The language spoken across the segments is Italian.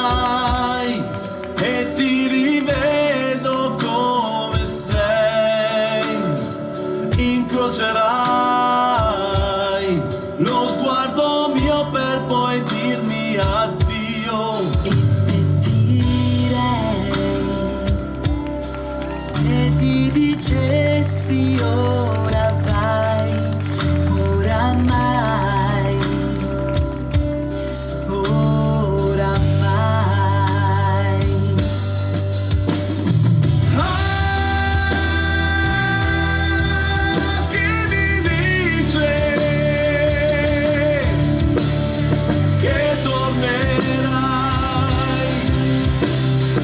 sorriderai e ti rivedo come sei, incrocerai lo sguardo mio per poi dirmi addio. E mentirei se ti dicessi ora vai, oramai, oramai. Chi mi dice che tornerai?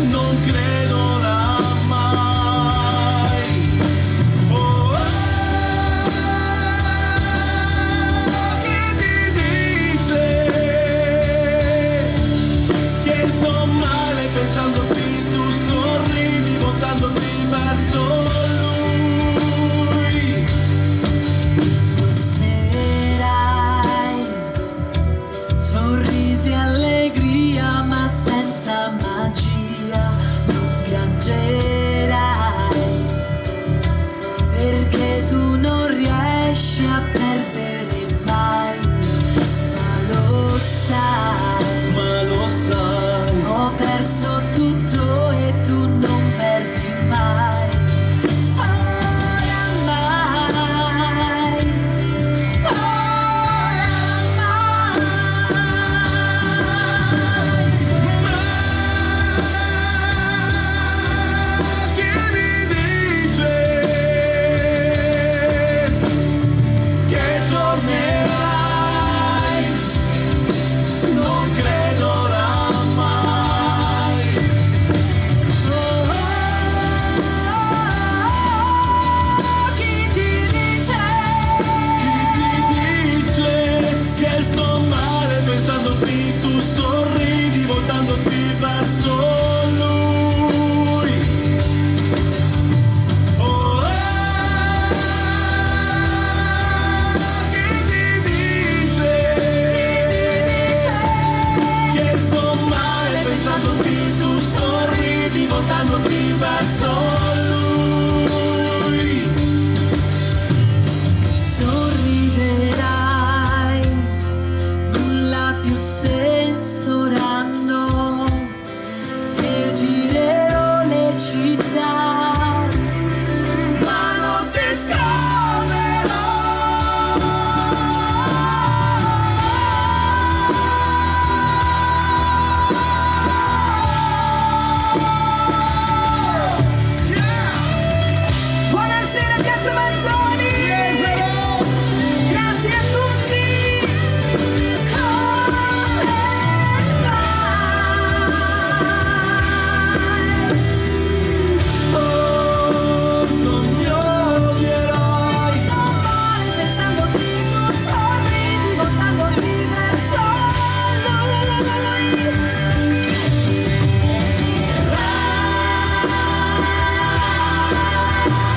Non credo oramai. Oh, chi mi dice che sto male pensandoti, tu sorridi voltandoti verso lui. Indosserai sorrisi e allegria ma senza magia, non piangerai perché tu non riesci a perdere mai, ma lo sai, ho perso tutto e tu non perdi mai. Oramai, Chi mi dice che tornerai? Non credo oramai. chi ti dice Che sto male pensandoti, tu sorridi voltandoti verso lui. Oh, chi ti dice che sto male pensandoti, tu sorridi voltandoti verso lui. sorriderai, nulla più sensoranno e girerò le città, ma non ti Buonasera Piazza Manzoni! Grazie a tutti! Oh, non mi odierai. Sto male pensandoti, tu sorridi voltandoti verso lui.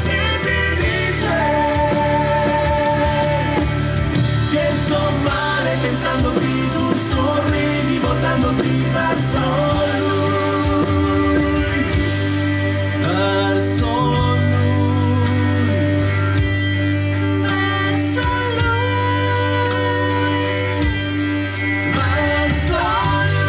Chi ti dice che sto male pensandoti, tu sorridi voltandoti verso lui. Verso lui. Verso lui. Verso lui.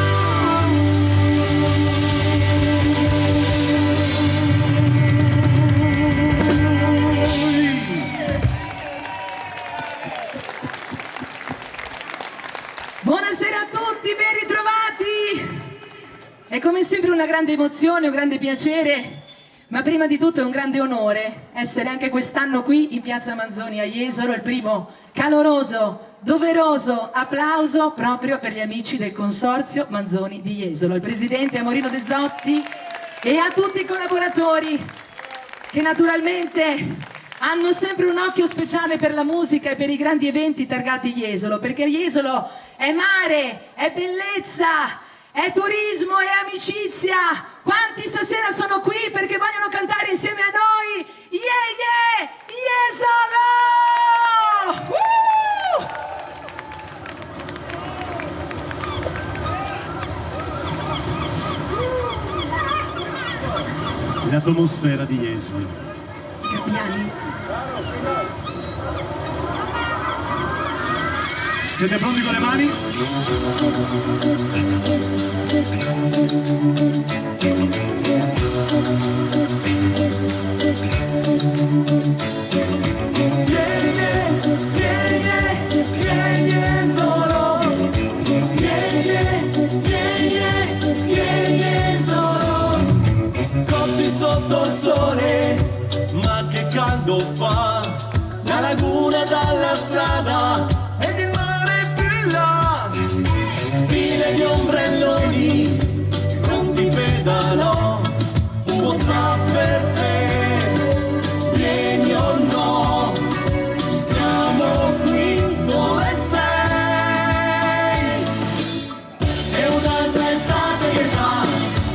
Buonasera a tutti, ben ritrovati! È come sempre una grande emozione, un grande piacere, ma prima di tutto è un grande onore essere anche quest'anno qui in Piazza Manzoni a Jesolo, il primo caloroso, doveroso applauso proprio per gli amici del Consorzio Manzoni di Jesolo, al presidente Amorino De Zotti e a tutti i collaboratori che naturalmente hanno sempre un occhio speciale per la musica e per i grandi eventi targati Jesolo, perché Jesolo è mare, è bellezza, è turismo, è amicizia. Quanti stasera sono qui perché vogliono cantare insieme a noi? Yeah, yeah, Jesolo! l'atmosfera di Jesolo. Gabbiani? Siete pronti con le mani? Cotti sotto il sole, ma che caldo fa, la laguna dalla strada ed il mare più là, file di ombrelloni, pronti pedalò, un WhatsApp per te, vieni o no, siamo qui dove sei, è un'altra estate che fa,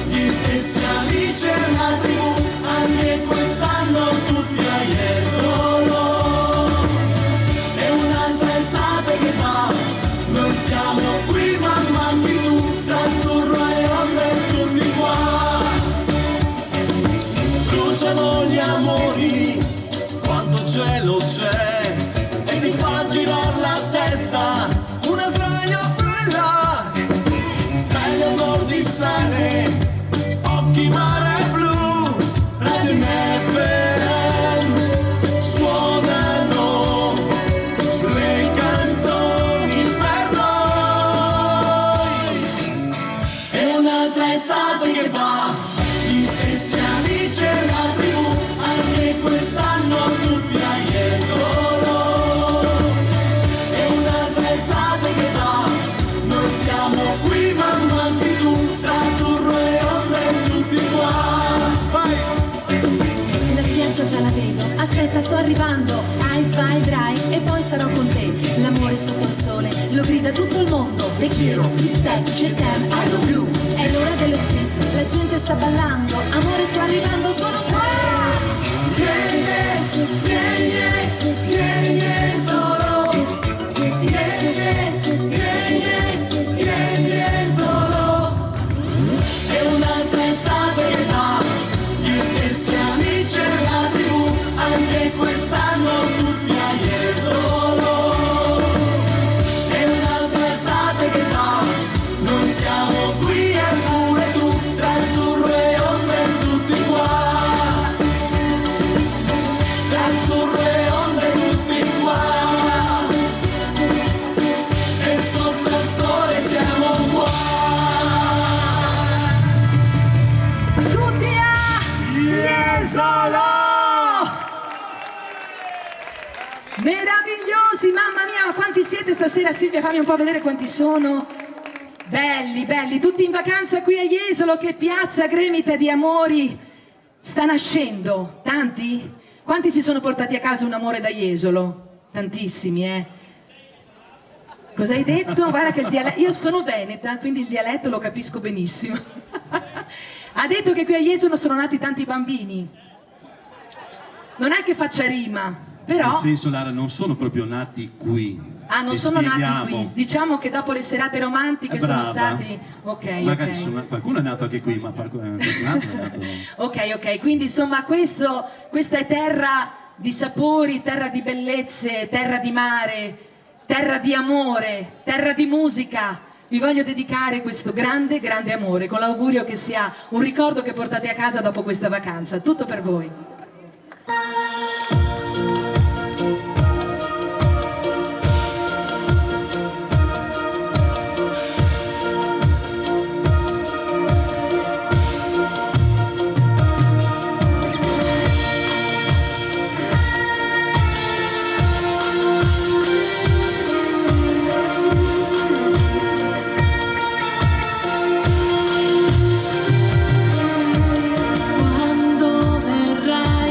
gli stessi amici e la tribù, anche quest'anno tutti a Jesolo. Noi siamo qui, mamma anche tu, tra azzurro e onde tutti qua. Bruciano gli amori, quanto cielo c'è, e ti fa girar la testa, una voglia bella, bello odor di sale, occhi mare blu, Radio FM, suonano le canzoni per noi. È un'altra estate che va, gli stessi amici e la tribù, anche quest'anno tutti a Jesolo. È un'altra estate che va, noi siamo qui, mamma anche tu, tra azzurro e onde tutti qua. Vai! La spiaggia già la vedo, aspetta sto arrivando, Ice vai dry e poi sarò con te. L'amore sotto il sole lo grida tutto il mondo. Te quiero, te, je t'aime, I love you. È l'ora dello spritz, la gente sta ballando, amore sto arrivando, sono qua. Yeah, yeah, yeah, yeah, yeah, yeah, solo. Yeah, yeah, yeah, yeah, yeah, yeah, solo. È un'altra estate che va, gli stessi amici e la tribù, anche quest'anno tutti a Jesolo. È un'altra estate che va, noi siamo qui e pure tu, tra azzurro e onde tutti qua. Tra azzurro e onde tutti qua. E sotto il sole siamo qua. Tutti a Jesolo! meravigliosi, mamma mia, quanti siete stasera? Silvia, fammi un po' vedere quanti sono. Belli, belli, tutti in vacanza qui a Jesolo, che piazza gremita di amori sta nascendo. Tanti? Quanti si sono portati a casa un amore da Jesolo? Tantissimi, eh? Cosa hai detto? Guarda che il dialetto, io sono veneta, quindi il dialetto lo capisco benissimo. Ha detto che qui a Jesolo sono nati tanti bambini. Non è che faccia rima, però... Nel senso, Lara, non sono proprio nati qui. Ah, non Ti sono nati spieghiamo. qui. Diciamo che dopo le serate romantiche sono stati... Ok, Magari ok. qualcuno è nato anche qui, ma qualcun altro è nato... Ok, quindi insomma questa è terra di sapori, terra di bellezze, terra di mare, terra di amore, terra di musica. Vi voglio dedicare questo grande, grande amore, con l'augurio che sia un ricordo che portate a casa dopo questa vacanza. Tutto per voi. Quando verrai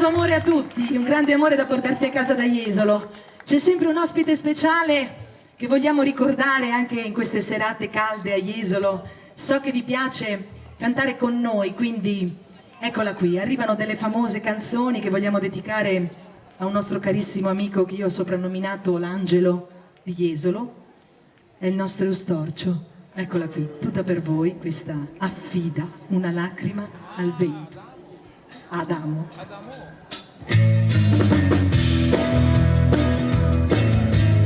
tanto amore a tutti, un grande amore da portarsi a casa da Jesolo. C'è sempre un ospite speciale che vogliamo ricordare anche in queste serate calde a Jesolo. So che vi piace cantare con noi, quindi eccola qui. Arrivano delle famose canzoni che vogliamo dedicare a un nostro carissimo amico che io ho soprannominato l'angelo di Jesolo. È il nostro Eustorcio. Eccola qui, tutta per voi, questa affida una lacrima al vento. Adamo.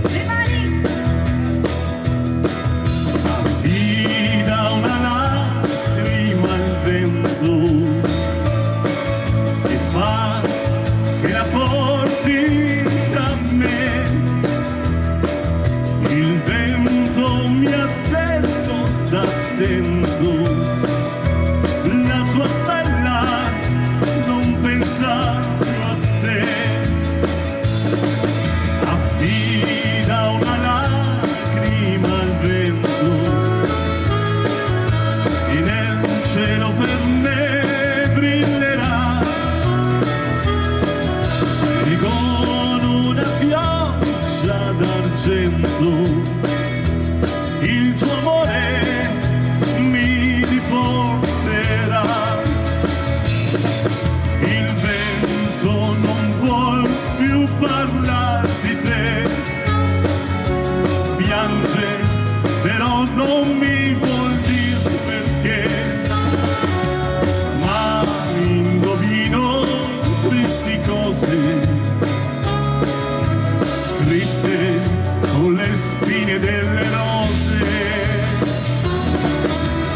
Le mani! Affida una lacrima al vento e fa che la porti da me. Il vento mi ha detto sta attento, la tua bella non pensa più a te. Affida una lacrima al vento e nel cielo per me brillerà, e con una pioggia d'argento il tuo amore mi riporterà. Il vento non vuol più parlare di te, piange però non mi vuol dire perché, ma indovino tristi cose scritte con le spine delle rose.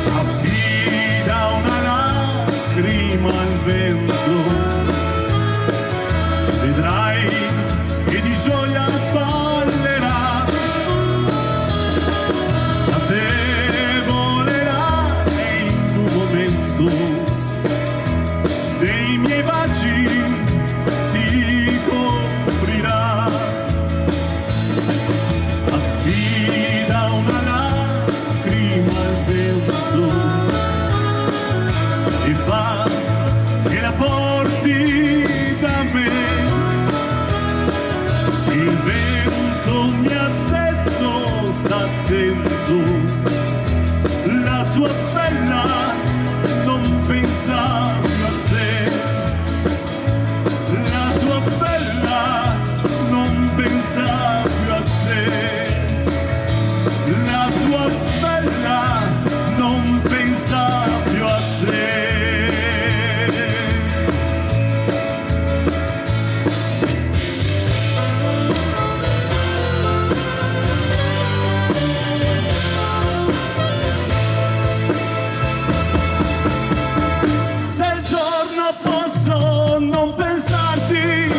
Affida una lacrima al vento, vedrai che di gioia ballerà, da te volerà e in un momento dei miei baci ti coprirà. Affida una lacrima al vento e fa che la porti da me. Il vento mi ha detto sta attento, la tua bella non pensa più a te. La tua bella non pensa più a te. La tua bella non pensa più a te. Se il giorno posso non pensarti,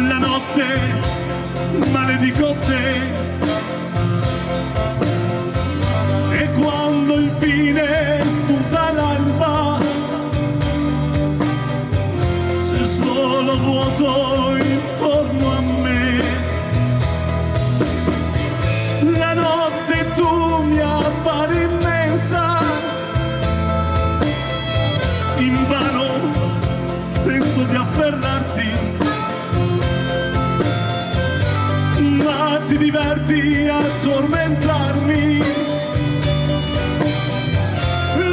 la notte maledico te, e quando infine spunta l'alba c'è solo vuoto intorno a me. La notte tu mi appari immensa, invano tento di afferrarti, ma ti diverti a tormentarmi.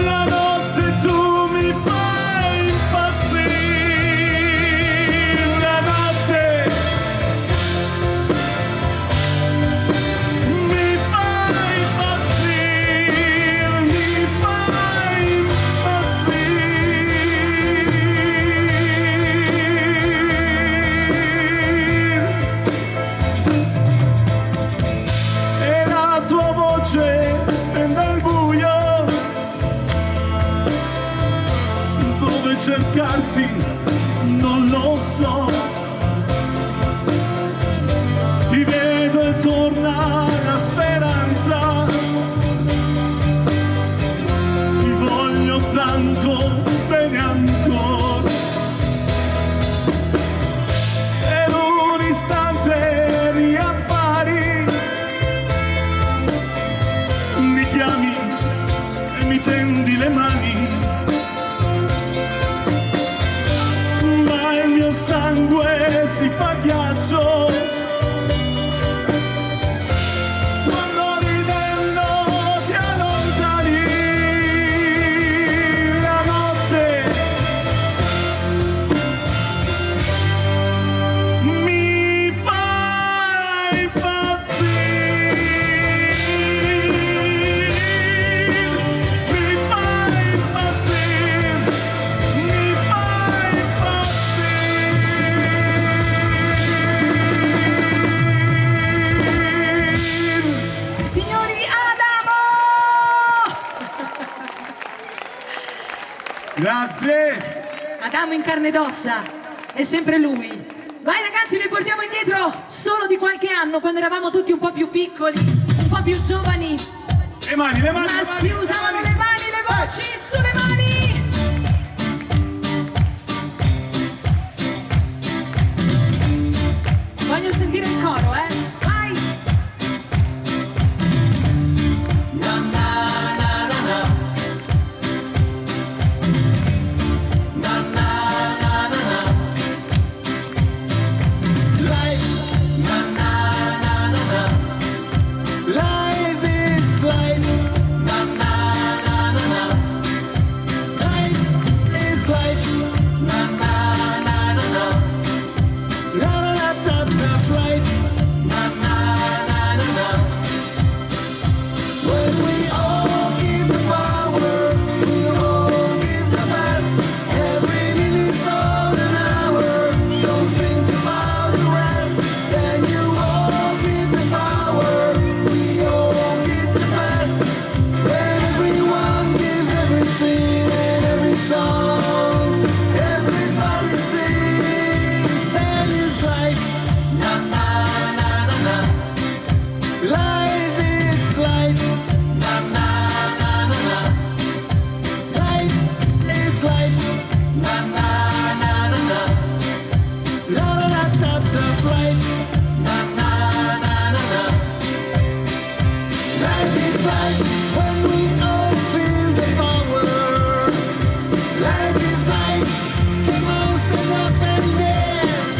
La notte tu mi fai impazzire, la notte mi fai impazzire, mi fai impazzire. E la tua voce tende al buio, dove cercarti non lo so. Ti vedo e torna la speranza, ti voglio tanto bene ancora. Per un istante riappari, mi chiami e mi tendi le mani, sangue si fa ghiaccio, quando ridendo ti allontani la notte, mi fai impazzire, mi fai impazzire, mi fai impazzire. Signori, Adamo! Grazie. Adamo in carne ed ossa, è sempre lui. Vai ragazzi, vi portiamo indietro solo di qualche anno, quando eravamo tutti un po' più piccoli, un po' più giovani, Le mani, le mani, ma le si mani, usavano le mani, le voci, sulle mani! Voglio sentire il coro, vai! Life is life. Life is life. La la la da da life. When we all give the power, we all give the best. Every minute's all an hour. Don't think about the rest. Then you all give the power. We all give the best. When everyone gives everything and every song, everybody sing. That is life. Life is life. Life is life. La la la da da life. Life is life when we all feel the power. Life is life. Come on, stand up and dance.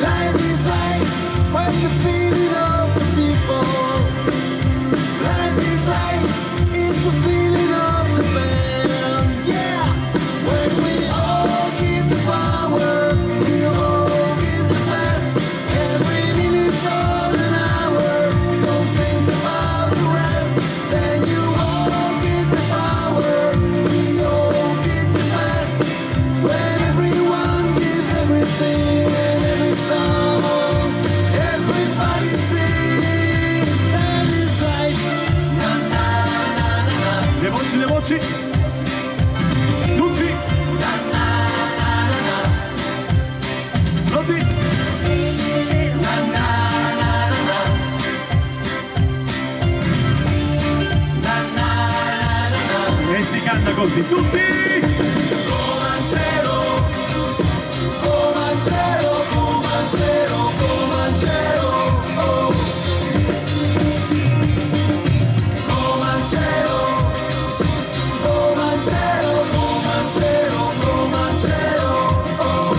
Life is life when the feeling of the people. Life is life, it's the feeling of the man. Yeah, when we all give the power, we all give the best. Every minute's all an hour. Don't think about the rest. Then you all give the power, we all give the best. When everyone gives everything and every song, everybody sing. That is life. Le voci, le voci. Tutti. Pronti? E si canta così, tutti! Come al cielo, come al cielo, come al cielo, come al cielo, oh. Come al cielo, come al cielo, come al cielo, come al cielo, oh.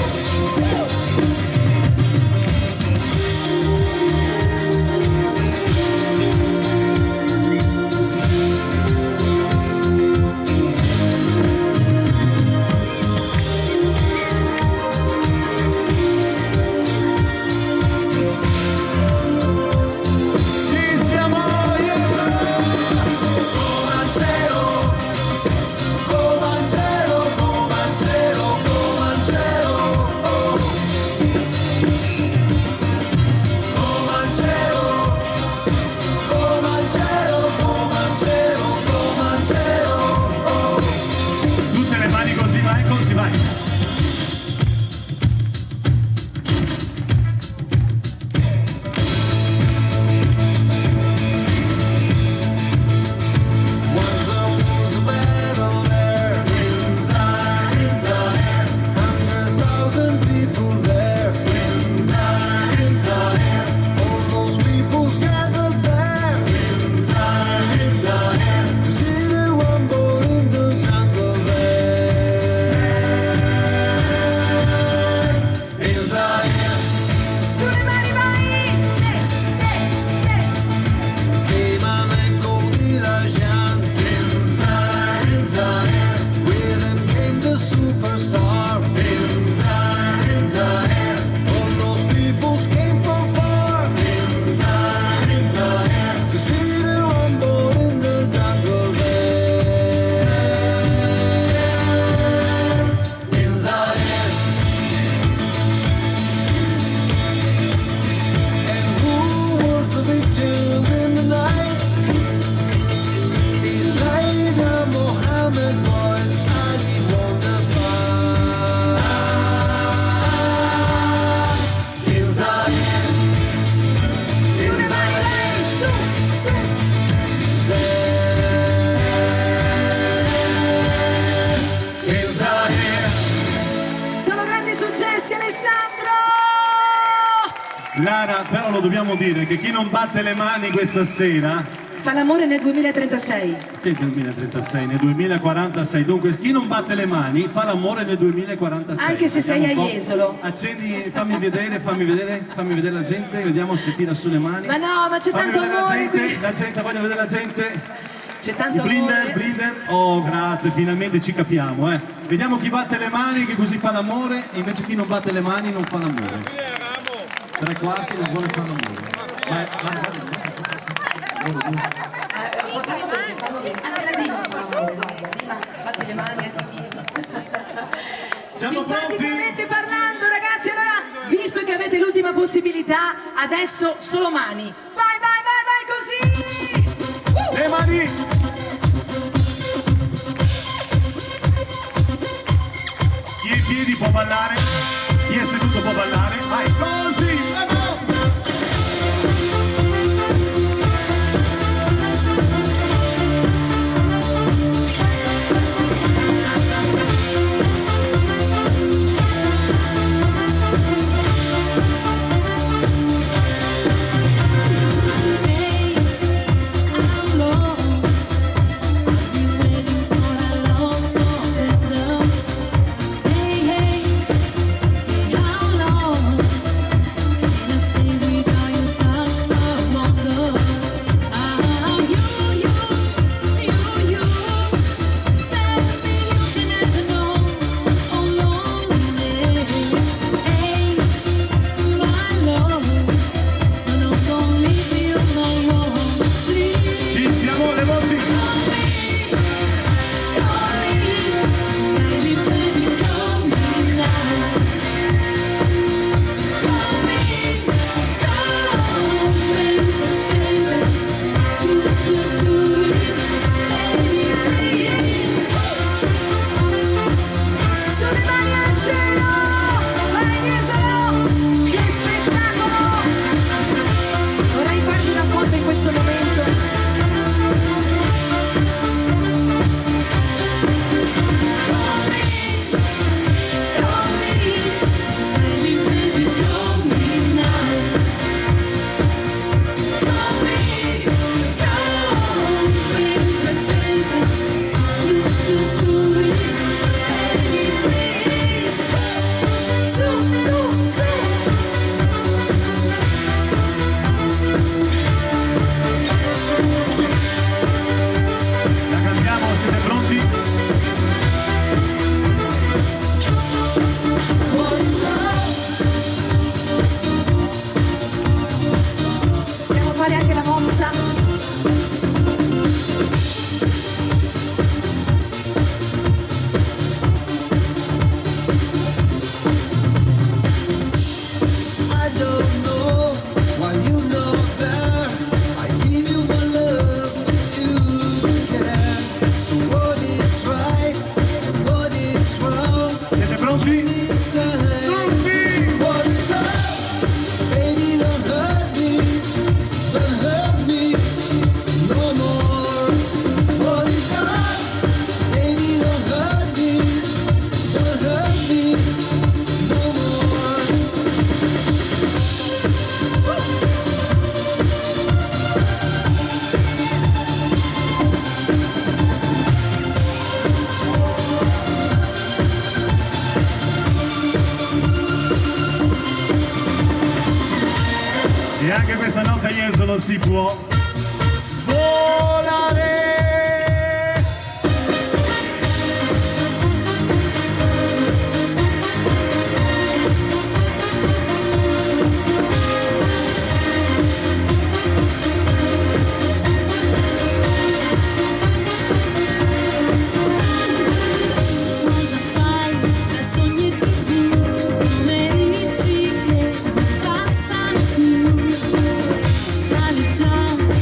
Lara, però lo dobbiamo dire che chi non batte le mani questa sera Fa l'amore nel 2036. che è il 2036, nel 2046. Dunque chi non batte le mani fa l'amore nel 2046. Anche se sei Vediamo a un po'. Jesolo. Accendi, fammi vedere la gente, vediamo se tira su le mani. Ma no, ma c'è Fammi tanto vedere amore qui. la gente, voglio vedere la gente. C'è tanto Blinder, amore. Blinder, oh grazie, finalmente ci capiamo, eh. Vediamo chi batte le mani che così fa l'amore e invece chi non batte le mani non fa l'amore. 3/4 non vuole fare l'amore. Vai. Fallo bene. Anche la Dima fa l'amore, guarda. Dima, batte le mani anche i piedi. Siamo Simpaticamente parlando, ragazzi, allora, visto che avete l'ultima possibilità, adesso solo mani. Vai, così! Le mani! Chi è in piedi può ballare, chi è seduto può ballare. Vai, così! Bravo! E anche questa notte a Jesolo si può volare. Cosa fai tra sogni e più, pomeriggi che passano più, sali già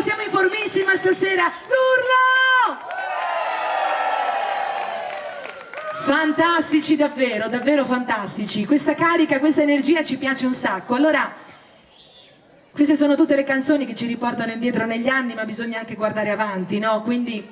siamo in formissima stasera. L'urlo! Fantastici, davvero, davvero fantastici. Questa carica, questa energia ci piace un sacco. Allora, queste sono tutte le canzoni che ci riportano indietro negli anni, ma bisogna anche guardare avanti, no? Quindi,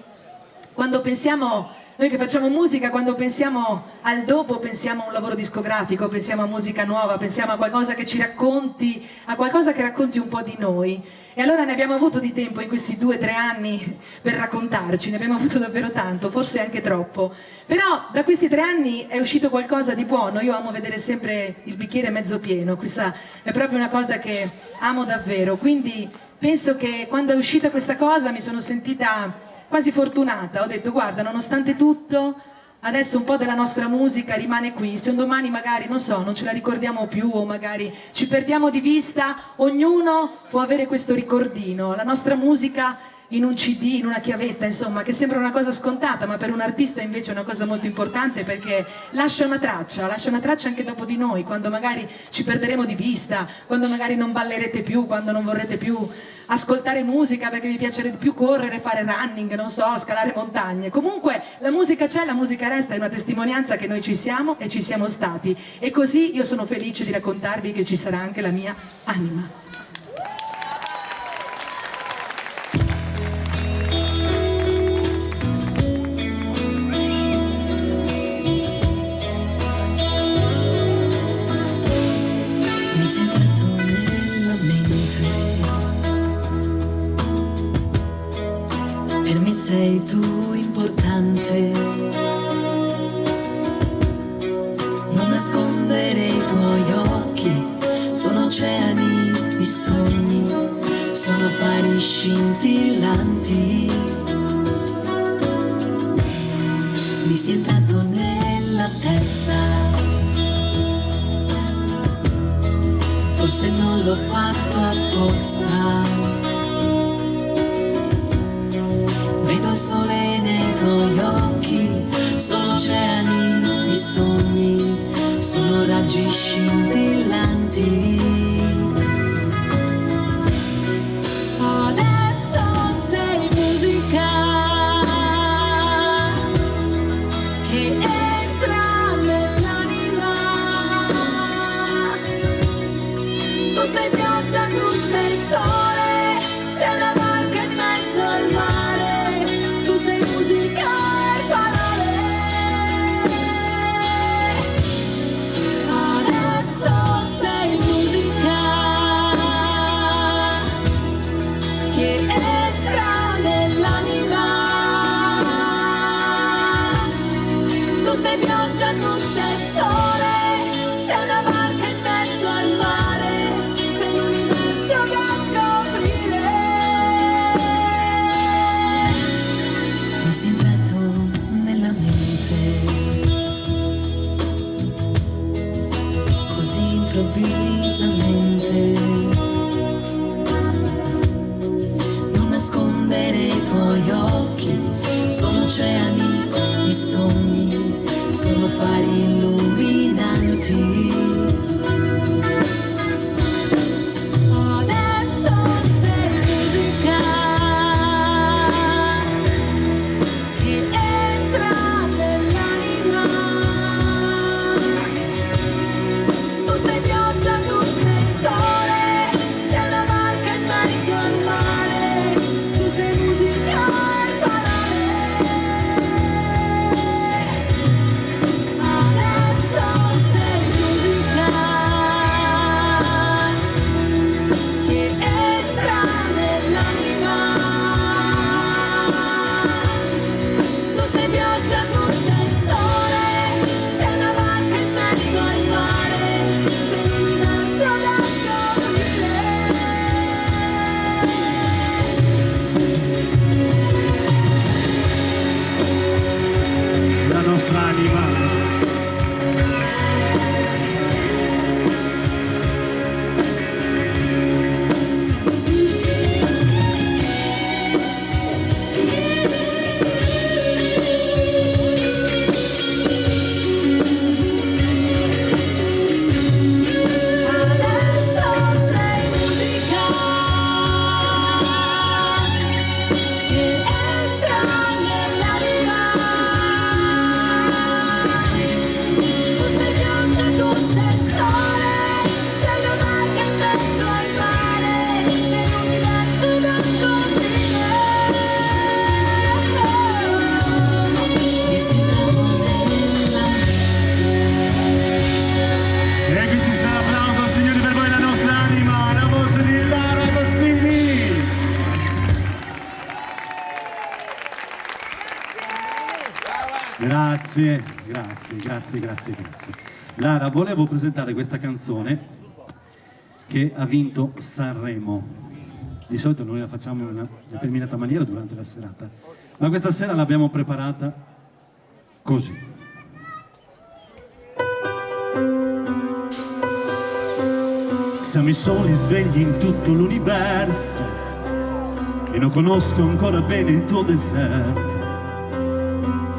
quando pensiamo, noi che facciamo musica, quando pensiamo al dopo, pensiamo a un lavoro discografico, pensiamo a musica nuova, pensiamo a qualcosa che ci racconti, a qualcosa che racconti un po' di noi. E allora ne abbiamo avuto di tempo in questi 2 o 3 anni per raccontarci, ne abbiamo avuto davvero tanto, forse anche troppo. Però da questi 3 anni è uscito qualcosa di buono. Io amo vedere sempre il bicchiere mezzo pieno, questa è proprio una cosa che amo davvero. Quindi penso che quando è uscita questa cosa mi sono sentita quasi fortunata. Ho detto, guarda, nonostante tutto, adesso un po' della nostra musica rimane qui. Se un domani magari, non so, non ce la ricordiamo più o magari ci perdiamo di vista, ognuno può avere questo ricordino. La nostra musica in un CD, in una chiavetta, insomma, che sembra una cosa scontata, ma per un artista invece è una cosa molto importante, perché lascia una traccia anche dopo di noi, quando magari ci perderemo di vista, quando magari non ballerete più, quando non vorrete più ascoltare musica perché vi piacerebbe più correre, fare running, non so, scalare montagne. Comunque la musica c'è, la musica resta, è una testimonianza che noi ci siamo e ci siamo stati. E così io sono felice di raccontarvi che ci sarà anche la mia anima. Mi sei entrato nella mente. Per me sei tu importante, non nascondere i tuoi occhi, sono oceani di sogni, sono fari scintillanti. Mi sei entrato nella testa, forse non l'ho fatto apposta. Vedo il sole nei tuoi occhi, sono oceani di sogni, sono raggi scintillanti. Adesso sei musica che entra nell'anima. Tu sei pioggia, tu sei sole, sei una barca in mezzo al mare. Sei musica e parole. Adesso sei musica che entra nell'anima. Tu sei pioggia, tu sei sole, sei una barca in mezzo al mare, sei l'universo da scoprire. Mi sei entrato nella mente, così improvvisamente. Non nascondere i tuoi occhi, sono oceani di sogni, sono fari illuminanti. Adesso sei musica che entra nell'anima. Tu sei pioggia, tu sei sole, sei una barca in mezzo al mare. Tu sei musica e parole. Adesso Grazie, grazie, grazie, grazie, grazie. Lara, volevo presentare questa canzone che ha vinto Sanremo. Di solito noi la facciamo in una determinata maniera durante la serata, ma questa sera l'abbiamo preparata così. Siamo i soli svegli in tutto l'universo e non conosco ancora bene il tuo deserto.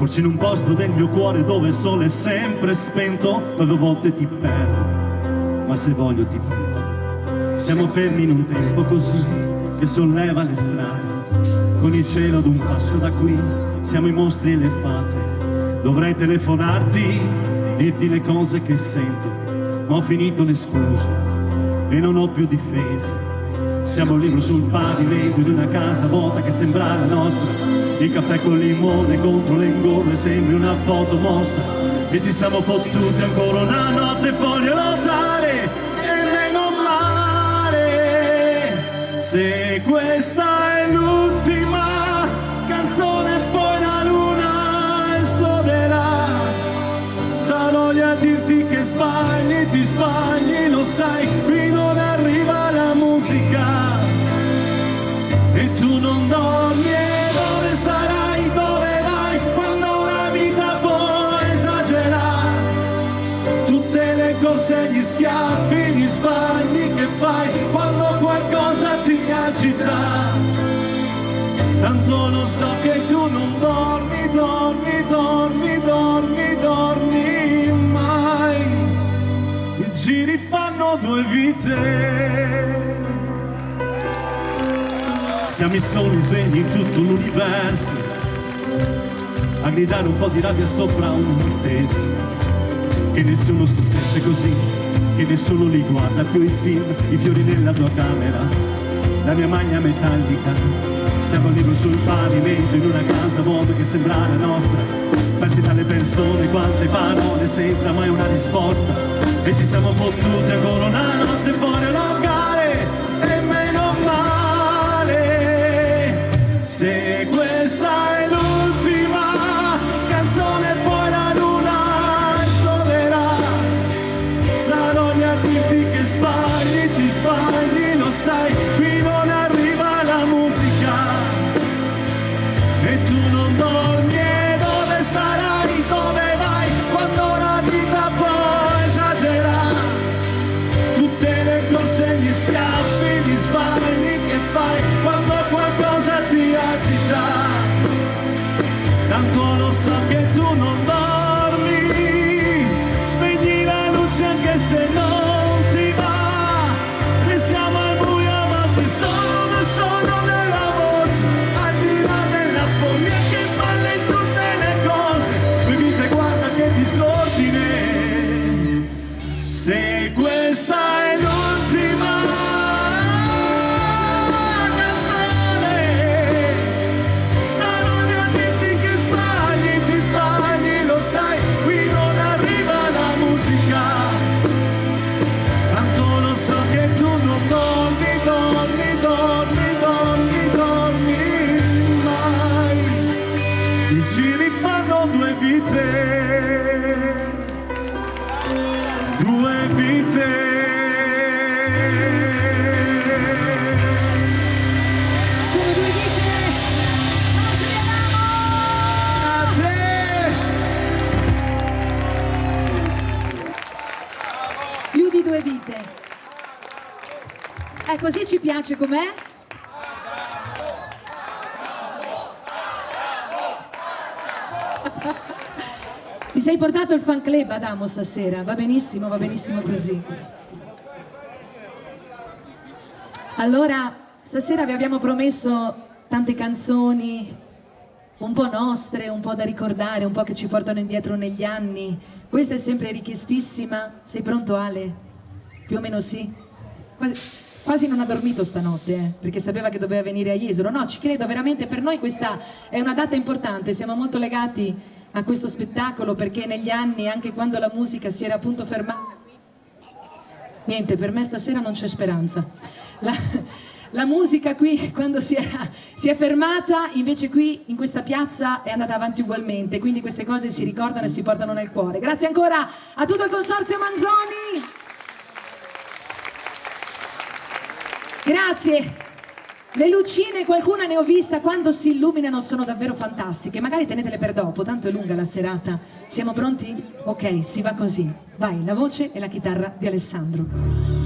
Forse in un posto del mio cuore dove il sole è sempre spento, dove a volte ti perdo, ma se voglio ti prendo. Siamo fermi in un tempo così che solleva le strade, con il cielo ad un passo da qui, siamo i mostri e le fate. Dovrei telefonarti, dirti le cose che sento, ma ho finito le scuse e non ho più difese. Siamo un libro sul pavimento in una casa vuota che sembra la nostra. Il caffè col limone contro l'engordo sembri una foto mossa. E ci siamo fottuti ancora una notte fuori a lottare. E meno male, se questa è l'ultima canzone poi la luna esploderà. Sarò lì a dirti che sbagli, ti sbagli, lo sai, qui non arriva la musica. E tu non dormi e dove sarai, dove vai, quando la vita può esagerare. Tutte le corse, gli schiaffi, gli sbagli che fai, quando qualcosa ti agita. Tanto lo so che tu non dormi, dormi, dormi, dormi, dormi mai. I giri fanno due vite. Siamo i soli svegli in tutto l'universo, a gridare un po' di rabbia sopra un tetto. Che nessuno si sente così, che nessuno li guarda più i film, i fiori nella tua camera, la mia maglia metallica. Siamo liberi sul pavimento in una casa vuota che sembra la nostra. Farci dalle persone quante parole senza mai una risposta. E ci siamo fottuti ancora una notte fuori al locale. E meno male, se questa è l'ultima canzone poi la luna esploderà. Sarò lì a dirti che sbagli, ti sbagli, lo sai, qui non arriva la musica. E tu non dormi e dove sarai, dove vai, quando la vita può esagerare. Tutte le corse, gli schiaffi, gli sbagli che fai, quando qualcosa ti agita. Tanto lo so che tu non dormi, spegni la luce anche se non ti va. Restiamo al buio avanti solo da solo nella voce, al di là della follia che balla in tutte le cose. Qui vite guarda che disordine, se questa è l'ultima canzone, sarò lì a dirti che sbagli, ti sbagli, lo sai, qui non arriva la musica. Tanto lo so che tu non dormi, dormi, dormi, dormi, dormi mai. I giri fanno due vite, due vite. Sono due vite! Grazie. Più di due vite. Così ci piace com'è? Ti sei portato il fan club Adamo stasera, va benissimo così. Allora, stasera vi abbiamo promesso tante canzoni, un po' nostre, un po' da ricordare, un po' che ci portano indietro negli anni. Questa è sempre richiestissima. Sei pronto, Ale? Più o meno sì? Quasi non ha dormito stanotte, perché sapeva che doveva venire a Jesolo. No, ci credo veramente, per noi questa è una data importante, siamo molto legati a questo spettacolo, perché negli anni, anche quando la musica si era appunto fermata, niente, per me stasera non c'è speranza. la musica qui quando si è fermata, invece qui in questa piazza è andata avanti ugualmente, quindi queste cose si ricordano e si portano nel cuore. Grazie ancora a tutto il Consorzio Manzoni. Grazie. Le lucine, qualcuna ne ho vista, quando si illuminano sono davvero fantastiche. Magari tenetele per dopo, tanto è lunga la serata. Siamo pronti? Ok, si va così. Vai, la voce e la chitarra di Alessandro.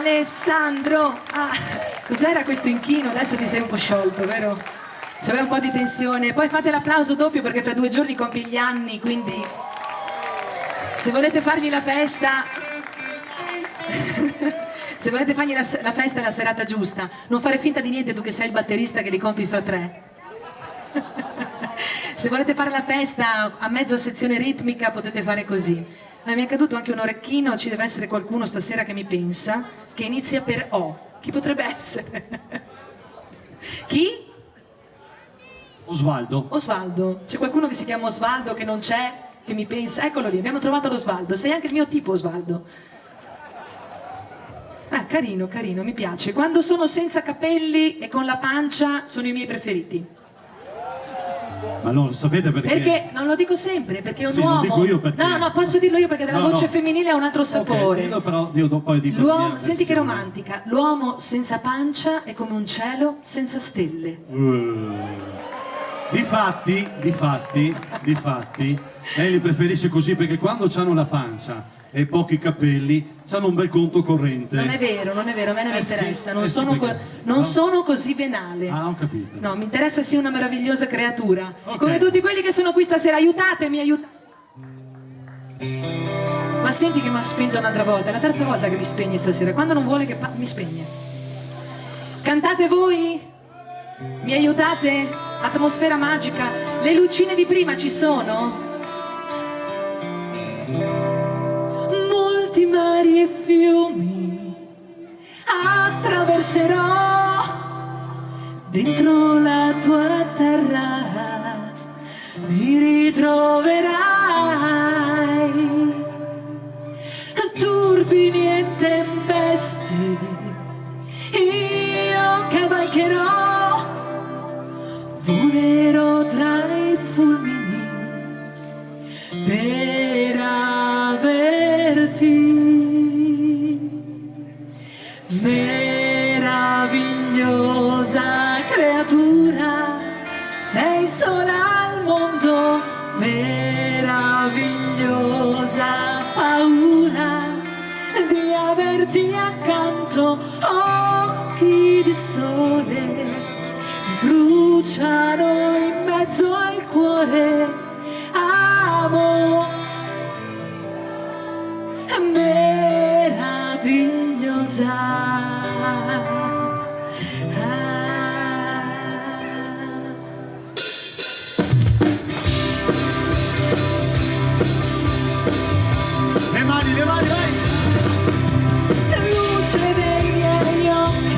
Alessandro. Ah, cos'era questo inchino? Adesso ti sei un po' sciolto, vero? C'aveva un po' di tensione. Poi fate l'applauso doppio perché fra 2 giorni compie gli anni, quindi se volete fargli la festa se volete fargli la festa è la serata giusta. Non fare finta di niente tu che sei il batterista che li compi fra 3. Se volete fare la festa a mezza sezione ritmica potete fare così. Mi è caduto anche un orecchino, ci deve essere qualcuno stasera che mi pensa, che inizia per O. Chi potrebbe essere? Chi? Osvaldo. Osvaldo. C'è qualcuno che si chiama Osvaldo che non c'è, che mi pensa? Eccolo lì, abbiamo trovato l'Osvaldo. Sei anche il mio tipo, Osvaldo. Ah, carino, carino, mi piace. Quando sono senza capelli e con la pancia sono i miei preferiti. Ma non lo sapete perché? Perché non lo dico sempre, perché un Sì, uomo. lo dico io perché. No, posso dirlo io perché della No, voce no. femminile ha un altro sapore. Ok, dillo, però io poi dico la L'uomo, mia senti che versione. romantica. L'uomo senza pancia è come un cielo senza stelle. Difatti, lei li preferisce così perché quando hanno la pancia e pochi capelli hanno un bel conto corrente. Non è vero, a me non mi interessa, sì, non, sì, sono, perché- non no? sono così venale. Ah, ho capito. No, mi interessa sia una meravigliosa creatura. Ok. Come tutti quelli che sono qui stasera, aiutatemi. Ma senti che mi ha spento un'altra volta, è la terza volta che mi spegne stasera, quando non vuole che mi spegne. Cantate voi? Mi aiutate? Atmosfera magica. Le lucine di prima ci sono? Molti mari e fiumi attraverserò dentro la tua terra, mi ritroverai. Turbini e tempeste io cavalcherò, volerò tra i fulmini per averti. Meravigliosa creatura, sei sola al mondo, meravigliosa paura di averti accanto. Occhi di sole mi bruciano in mezzo al cuore, amo, meravigliosa. Le mani, vai! Luce dei miei occhi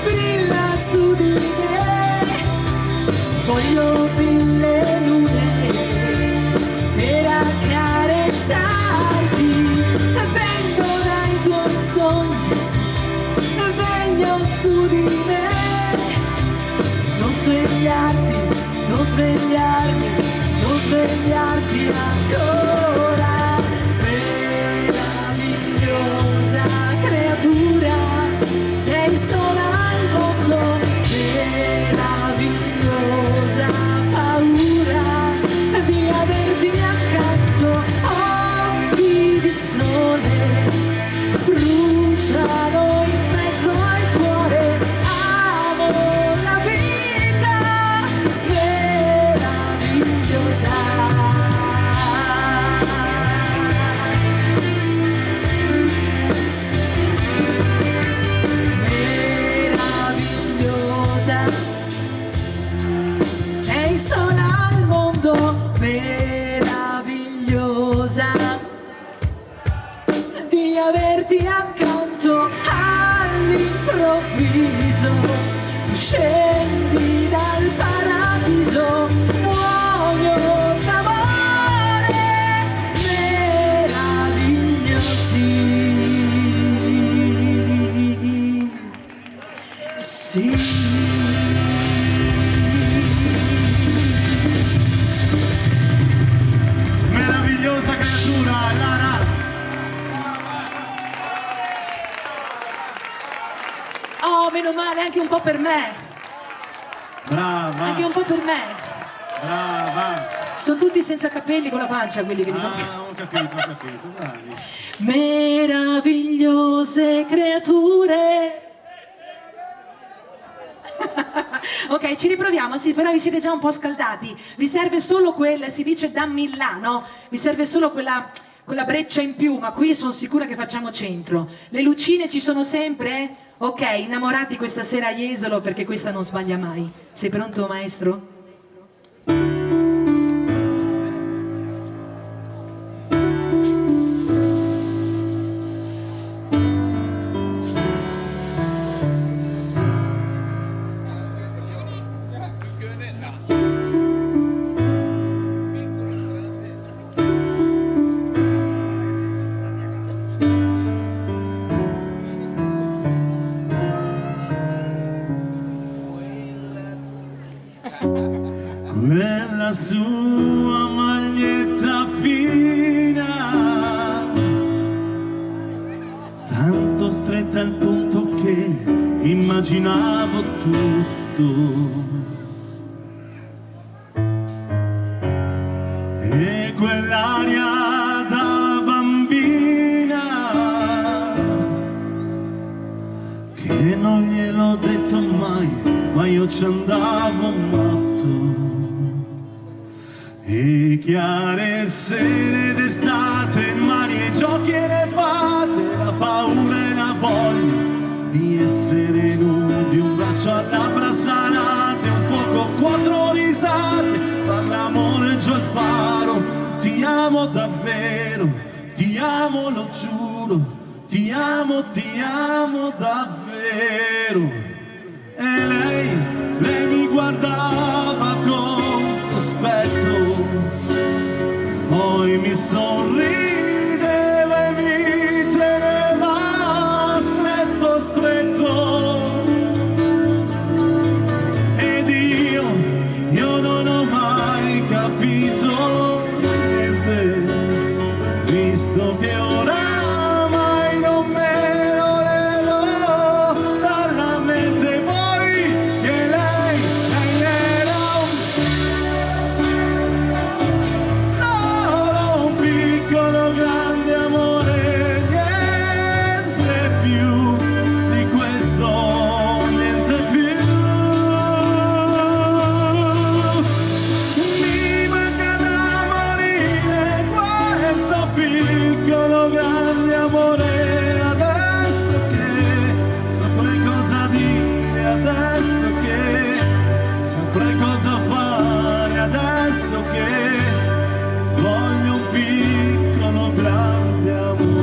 brilla su di me, voglio 1000 lune per accarezzarti, vengo dai tuoi sogni, veglio su di me, non svegliarti, non svegliarmi, non svegliarti ancora. Meravigliosa creatura, sei sola al mondo, meravigliosa paura di averti accanto. Occhi di sole bruciano in mezzo al cuore, amo la vita meravigliosa. Sei sola al mondo, meravigliosa di averti accanto. All'improvviso tu scendi dal paradiso, muoio d'amore, meravigliosi. Sì. Meravigliosa creatura, Lara! Oh, meno male, anche un po' per me, Brava! anche un po' per me. Brava! Sono tutti senza capelli con la pancia quelli che dicono. Ah, ho capito, bravi! Meravigliosa numerose creature. Ok, ci riproviamo, sì, però vi siete già un po' scaldati. Vi serve solo quella, si dice da Milano, vi serve solo quella breccia in più, ma qui sono sicura che facciamo centro. Le lucine ci sono sempre? Ok, innamorati questa sera a Jesolo perché questa non sbaglia mai. Sei pronto, maestro? Quella sua maglietta fina, tanto stretta al punto che immaginavo tutto. E quell'aria da bambina che non gliel'ho detto mai, ma io ci andavo matto. E chiare sere d'estate, mani e giochi e le fate, la paura e la voglia di essere nudi, un braccio a labbra salate, un fuoco, quattro risate, tra l'amore giù al faro. Ti amo davvero, ti amo, lo giuro, ti amo davvero. E lei mi guardava con sospetto, poi mi sorrideva e mi teneva stretto, stretto. Ed io non ho mai capito niente, visto che oramai non me lo levo dalla mente. Poi che lei era solo un piccolo grande amore, niente più di questo, niente più. Mi manca da morire questo piccolo grande amore, adesso che saprei cosa dire, adesso che saprei cosa fare, adesso che voglio un piccolo grande amore.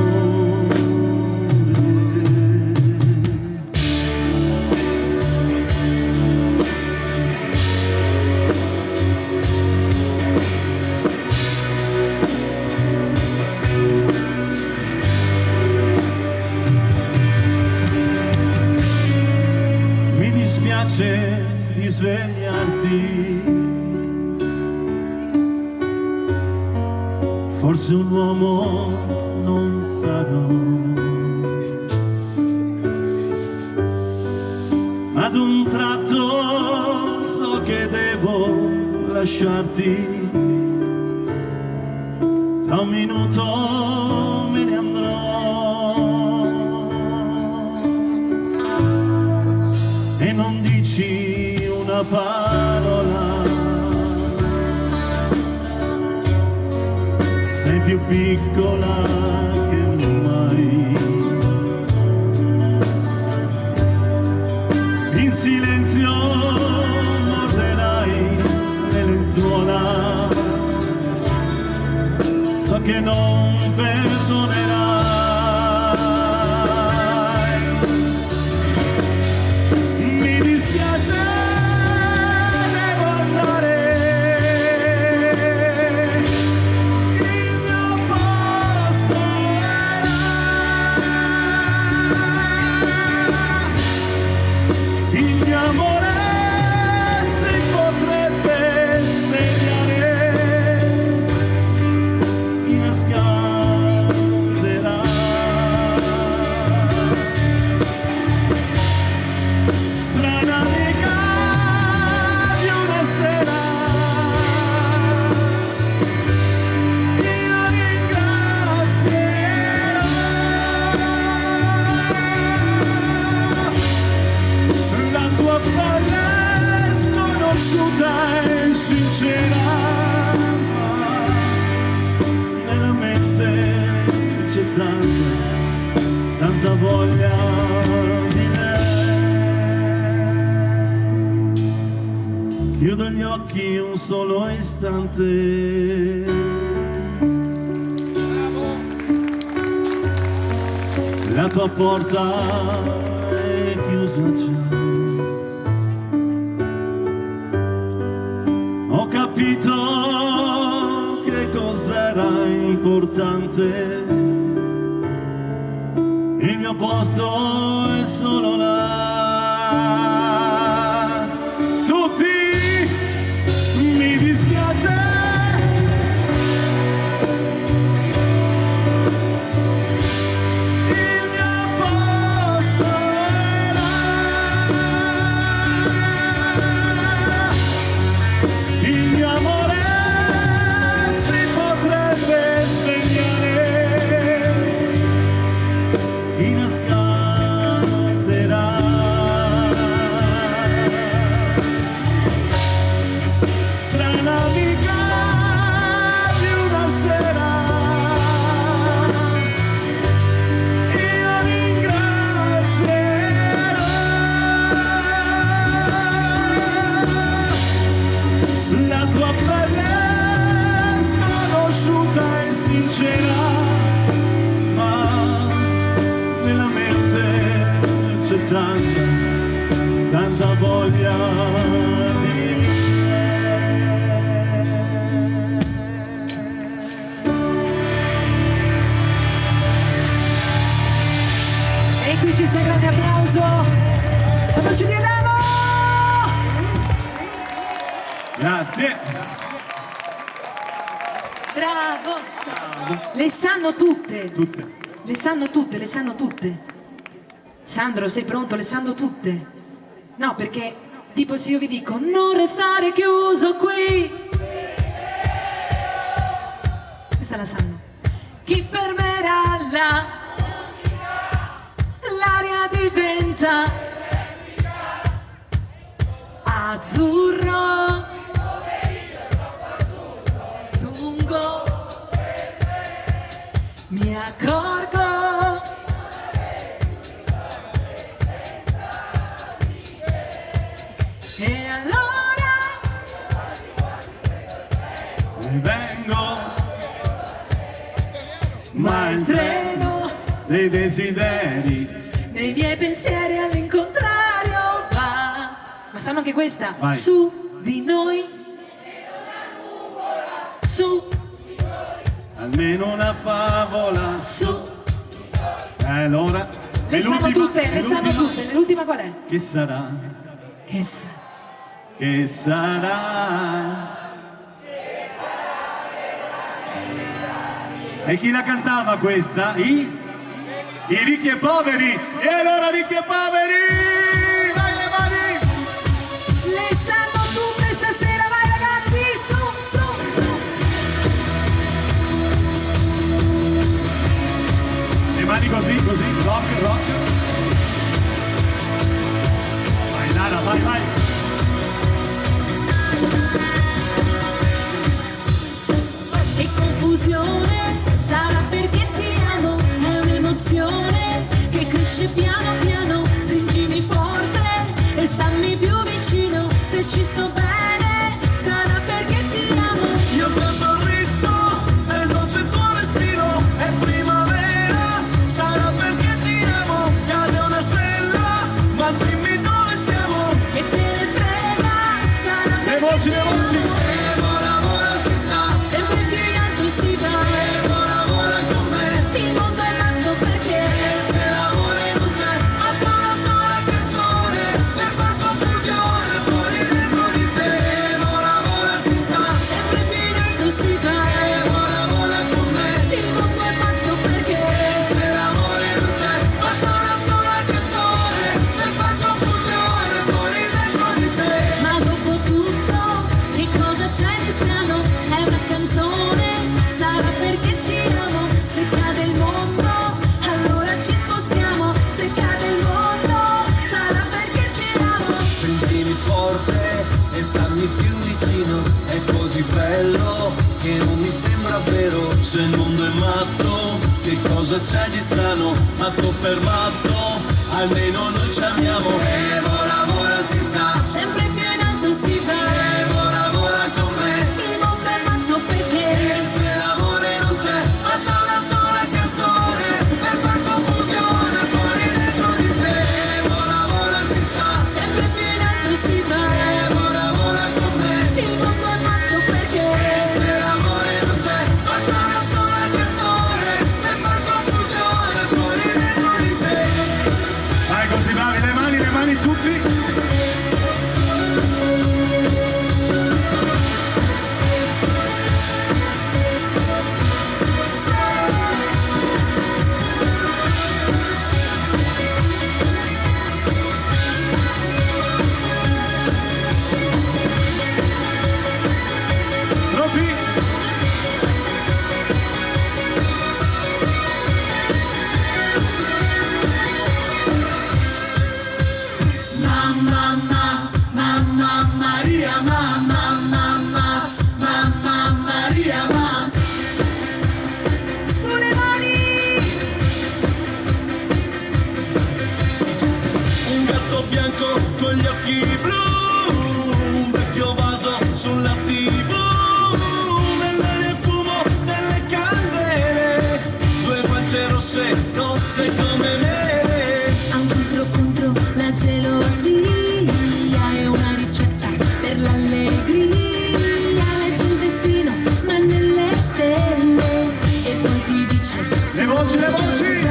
Mi dispiace di svegliarti, forse un uomo non sarò, ad un tratto so che devo lasciarti, tra un minuto me ne andrò. E non dici una parola, sei più piccola che mai. In silenzio morderai le lenzuola, so che non perdonerai. Mi dispiace, devo andare, il mio tanta voglia di lei. Chiudo gli occhi un solo istante, la tua porta è chiusa già. Ho capito che cos'era importante, il mio posto è solo là. Tutti mi dispiace, il mio posto è là. Il mio amore si potrebbe svegliare, chi nasconderà? Strana amica di una sera, io ringrazierò la tua pelle sconosciuta e sincera, ma nella mente c'è tanta voglia di E qui ci sta un grande applauso. Quando ci diamo! Grazie. Bravo! Le sanno tutte. Tutte. Le sanno tutte, le sanno tutte. Sandro, sei pronto? Le sanno tutte. No, perché tipo se io vi dico non restare chiuso qui. Questa la sanno. Chi fermerà l'aria diventa azzurro. Lungo mi accorgo e allora vengo, ma il treno dei desideri. nei miei pensieri all'incontrario va. Ma sanno anche questa? Vai. Su di noi, su, Almeno una favola. su. Allora, Le sanno tutte, le sanno l'ultima. tutte. L'ultima qual è? Che sarà? Che sa. Che sarà? E chi la cantava questa? I ricchi e poveri. E allora ricchi e poveri, vai le mani. Le sanno tutte stasera, vai ragazzi, su, su, su. Le mani così, così, rock, rock. Vai Lara, vai, vai. Che confusione, sarà perché ti amo, è un'emozione che cresce piano piano, stringimi forte e stammi più vicino, se ci sto bene, sarà perché ti amo. Io canto il ritmo e dolce il tuo respiro, è primavera, sarà perché ti amo, cade una stella, ma dimmi dove siamo. E te ne frega, sarà Le perché voci, ti le voci. amo. Vola, vola, si sa, Sempre più in alto si va, vola, vola con me. il mondo è matto perché Se l'amore non c'è, basta una sola canzone per far confusione fuori dentro di te. Vola, vola, si sa, sempre più in alto si va, vola, vola con me. il mondo è matto perché Se l'amore non c'è, basta una sola canzone per far confusione fuori dentro di te. Ma dopo tutto, che cosa c'è di strano? È una canzone, sarà perché ti amo. Se cade il mondo, allora ci spostiamo. Se cade il mondo, sarà perché ti amo. Stringimi forte e stammi più vicino, è così bello che non mi sembra vero. Se il mondo è matto, che cosa c'è di strano? Matto per matto. occhi blu, un vecchio vaso sulla TV, nell'aria il fumo delle candele, due guance rosse, rosse come mele. A un filtro contro la gelosia è una ricetta per l'allegria. Leggi il destino ma nelle stelle e poi ti dice Le voci, le voci!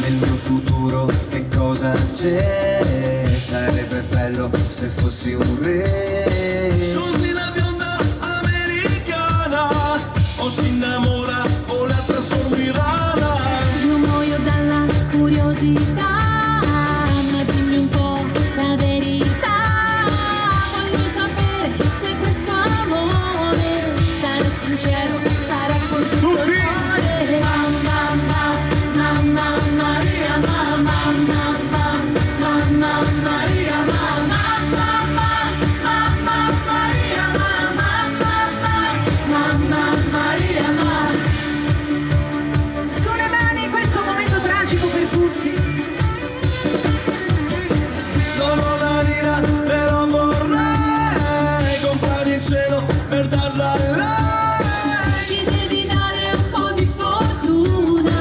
Nel mio futuro che cosa c'è? Sarebbe bello se fossi un re. Così la bionda americana o si innamora o la trasformo in rana. Io muoio dalla curiosità, ma dimmi un po' la verità. Voglio sapere se questo amore sarà sincero, sarà con tutto il Tutti! cuore. Mamma Maria, mamma Maria, mamma Maria, mamma Maria, Su le mani, questo è un momento tragico per tutti. Non ho la lira, però vorrei comprare il cielo per darla a lei. ci devi dare un po' di fortuna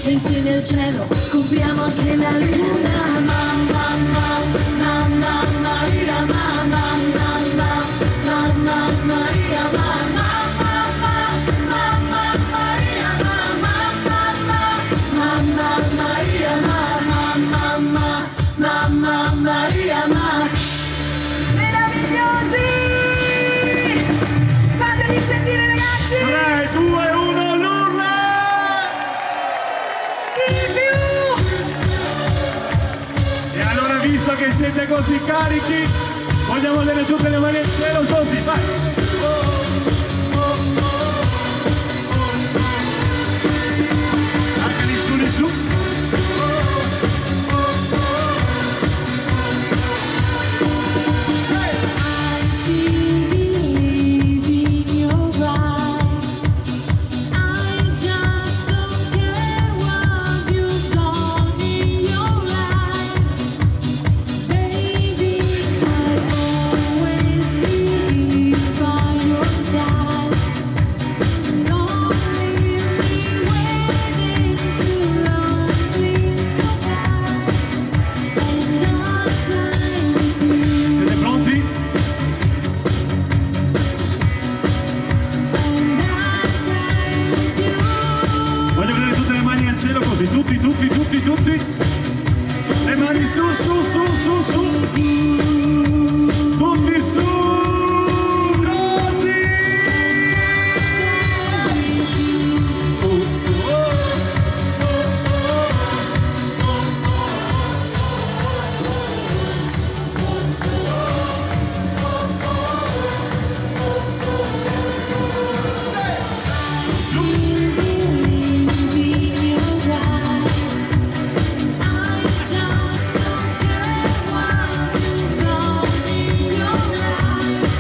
e insieme al cielo compriamo anche la luna. Mamma Maria, mamma Maria, mamma Maria, mamma Maria, mamma Maria, Meravigliosi! Fateli sentire, ragazzi! 3, 2, 1, l'urla! Di più! E allora, visto che siete così carichi, vogliamo vedere tutte le mani al cielo così, vai! Anche di su, di su! still believe in your eyes. I just don't care what you've done in your life, baby. I always be by your side. Don't leave me waiting too long, please go back, and I'll fly with you. Siete pronti? Voglio vedere tutte le mani al cielo così, tutti, tutti, tutti, tutti! Le mani su, su, su, su, su! Tutti su! Così! I just don't care what you've done in your life.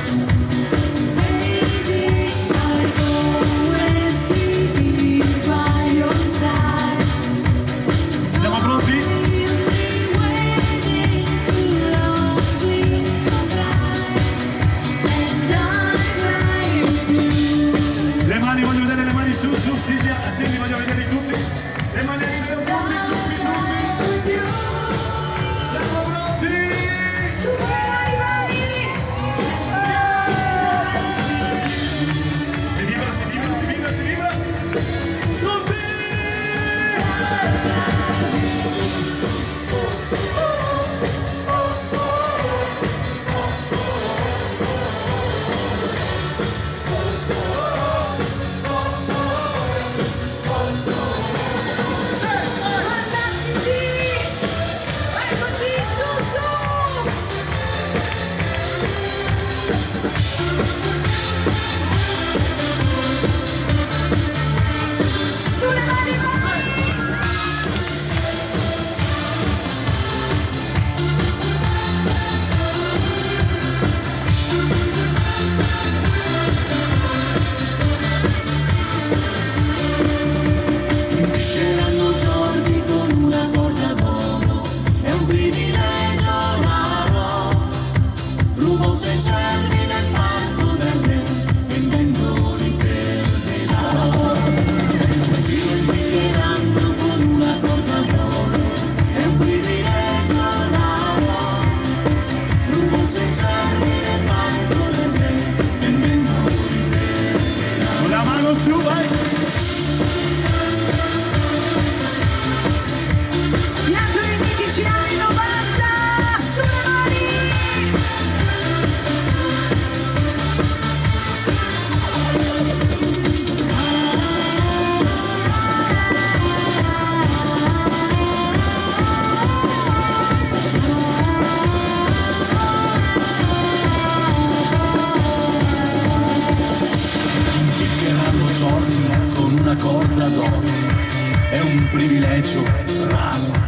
privilegio raro.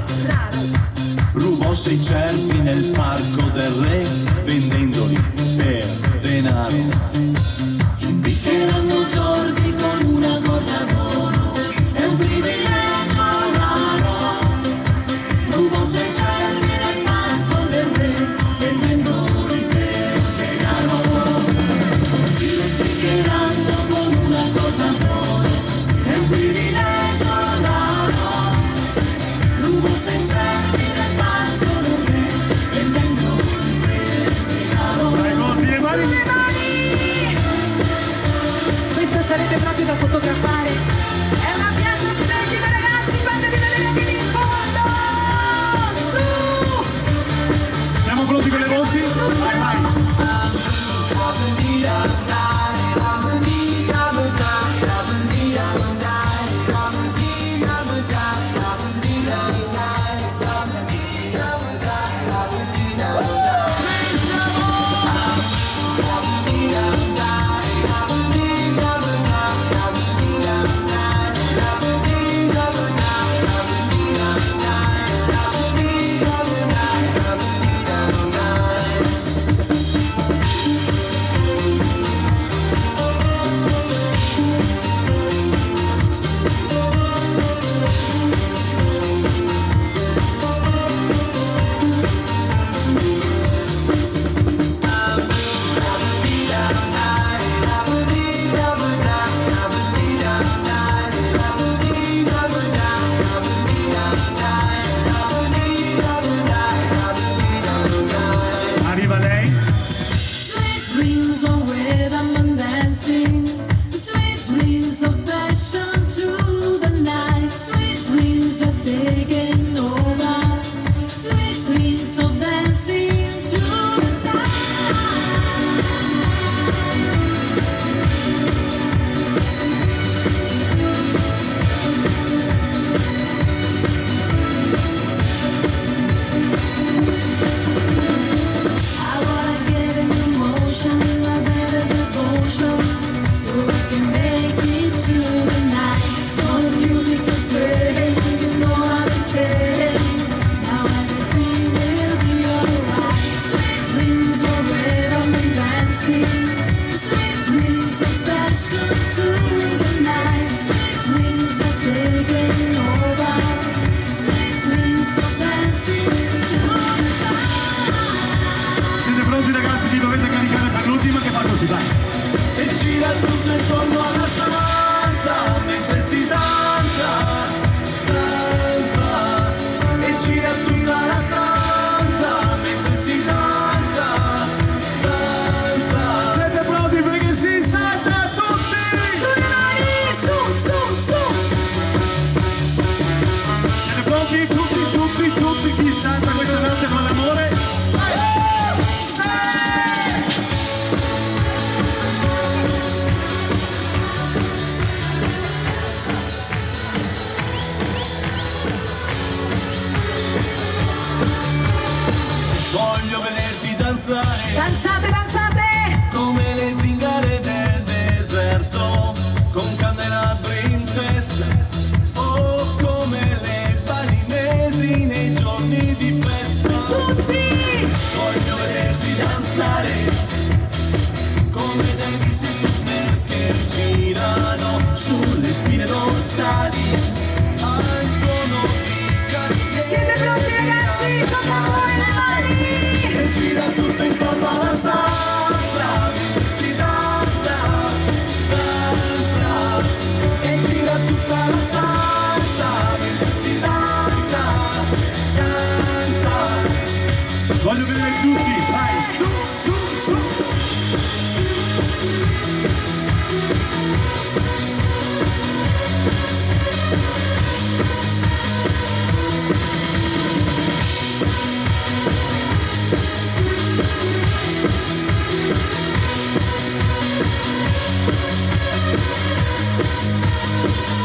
Rubò 6 cervi nel parco del re, vendendoli per denaro. Impiccheranno Giorgi con una corda d'oro, è un privilegio raro. Rubò 6 cervi nel parco del re, vendendoli per denaro. Si lo impiccheranno con una corda d'oro, è un privilegio raro. Rubò 6 cervi nel parco del re, vendendoli per denaro. Sulle mani! Questa sarebbe proprio da fotografare. È una piazza splendida, ragazzi, fatevi vedere fino in fondo! Su! Siamo pronti con le voci? Vai, vai! Arriva lei. Sweet dreams of rhythm and dancing, sweet dreams of passion to the night, sweet dreams of taking over, sweet dreams of dancing to the night. I wanna get in motion, a better devotion, so I can make it to the night. So the music is playing, you know what I'm saying. Now everything will be alright. Sweet dreams of rhythm and dancing, sweet dreams of passion to the night, sweet dreams of taking over, sweet dreams of dancing to the night. Siete pronti ragazzi? Vi dovete caricare per l'ultima che fa così, vai! E gira tutto intorno alla stanza mentre si danza, danza. E gira tutta la stanza mentre si danza, danza. Siete pronti perché si salta tutti! Sulle mani! Su, su, su! Siete pronti? Tutti! Chi salta questa notte con l'amore? Voglio vederti danzare Danzate, danzate! come le zingare del deserto, con candelabri in testa, o come le balinesi nei giorni di festa. Tutti! Voglio vederti danzare come dei Whistler che girano sulle spine dorsali al suono di canne. Siete pronti, ragazzi? Tocca a voi le mani! E gira tutto intorno alla stanza mentre si danza, danza. E gira tutta la stanza mentre si danza, danza. Voglio vedere tutti, vai, su!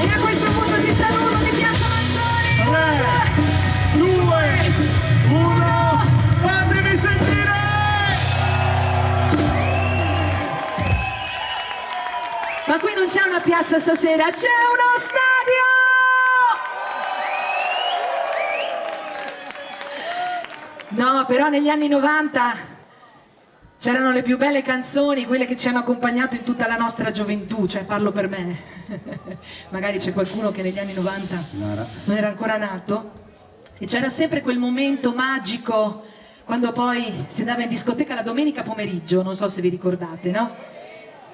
E a questo punto ci sta l'uno di Piazza Manzoni! 3, 2, 1, fatemi sentire! Ma qui non c'è una piazza stasera, c'è uno stadio! No, però negli anni 90 c'erano le più belle canzoni, quelle che ci hanno accompagnato in tutta la nostra gioventù, cioè parlo per me. Magari c'è qualcuno che negli anni 90 non era ancora nato. E c'era sempre quel momento magico quando poi si andava in discoteca la domenica pomeriggio, non so se vi ricordate, no?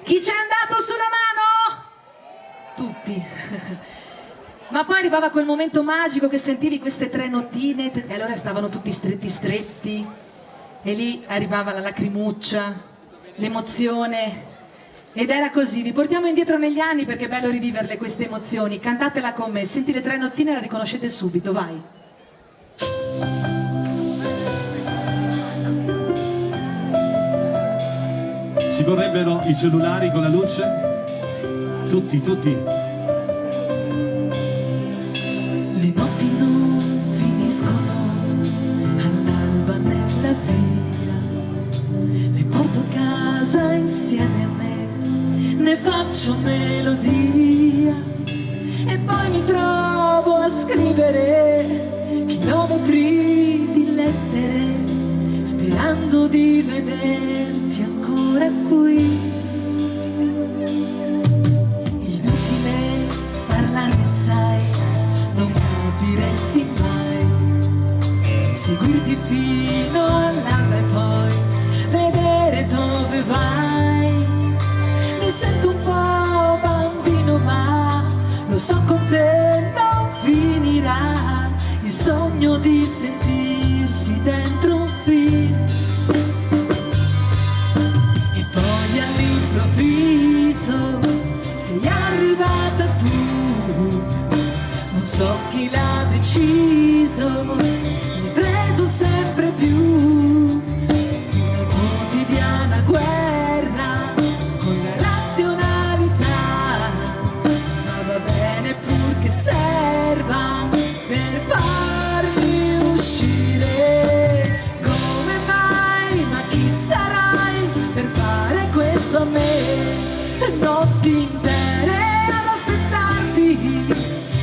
Chi c'è andato sulla mano? Tutti. Ma poi arrivava quel momento magico che sentivi queste tre notine e allora stavano tutti stretti e lì arrivava la lacrimuccia, l'emozione ed era così. Vi portiamo indietro negli anni perché è bello riviverle queste emozioni. Cantatela con me, senti le tre notine e la riconoscete subito, vai. Si vorrebbero i cellulari con la luce? Tutti, tutti. Le notti non finiscono all'alba nella via, le porto a casa insieme a me, ne faccio melodia e poi mi trovo a scrivere chilometri di lettere sperando di vederti ancora qui. Inutile parlarne, sai, non capiresti mai, seguirti fino all'alba e poi vedere dove vai. Mi sento un po' bambino ma lo so con te non finirà il sogno di sentirsi dentro un film. E poi all'improvviso sei arrivata tu, non so chi l'ha deciso, mi hai preso sempre più. Una quotidiana guerra con la razionalità, ma va bene purché serva per farmi uscire. Come mai, ma chi sarai per fare questo a me? Notti intere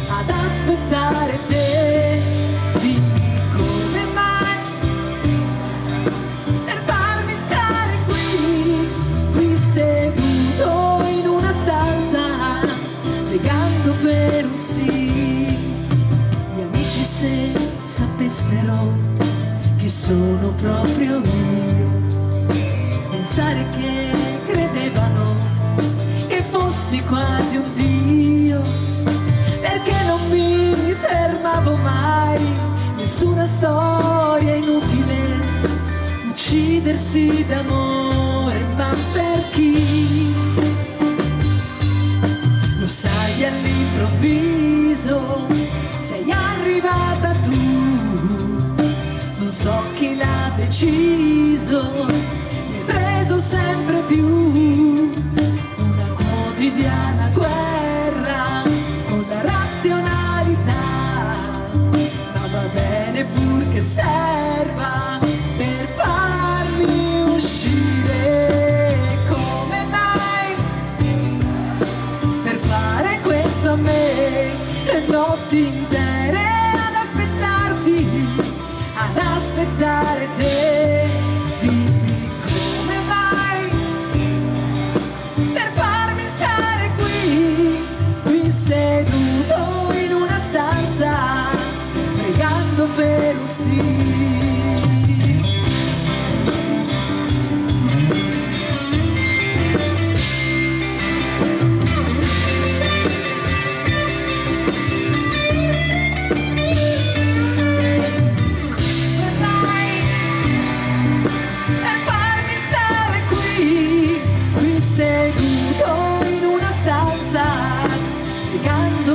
ad aspettare te. Dimmi come mai per farmi stare qui seduto in una stanza pregando per un sì. Gli amici se sapessero che sono proprio io, pensare che credevano che fossi quasi un dio, perché non mi fermavo mai, nessuna storia inutile, uccidersi d'amore, ma per chi? Lo sai all'improvviso, sei arrivata tu, non so chi l'ha deciso, mi hai preso sempre più. Una quotidiana guerra con la razionalità, ma va bene purché serva per farmi uscire. Come mai per fare questo a me? Notti intere ad aspettare te. Dimmi come mai per farmi stare qui seduto in una stanza pregando per un sì.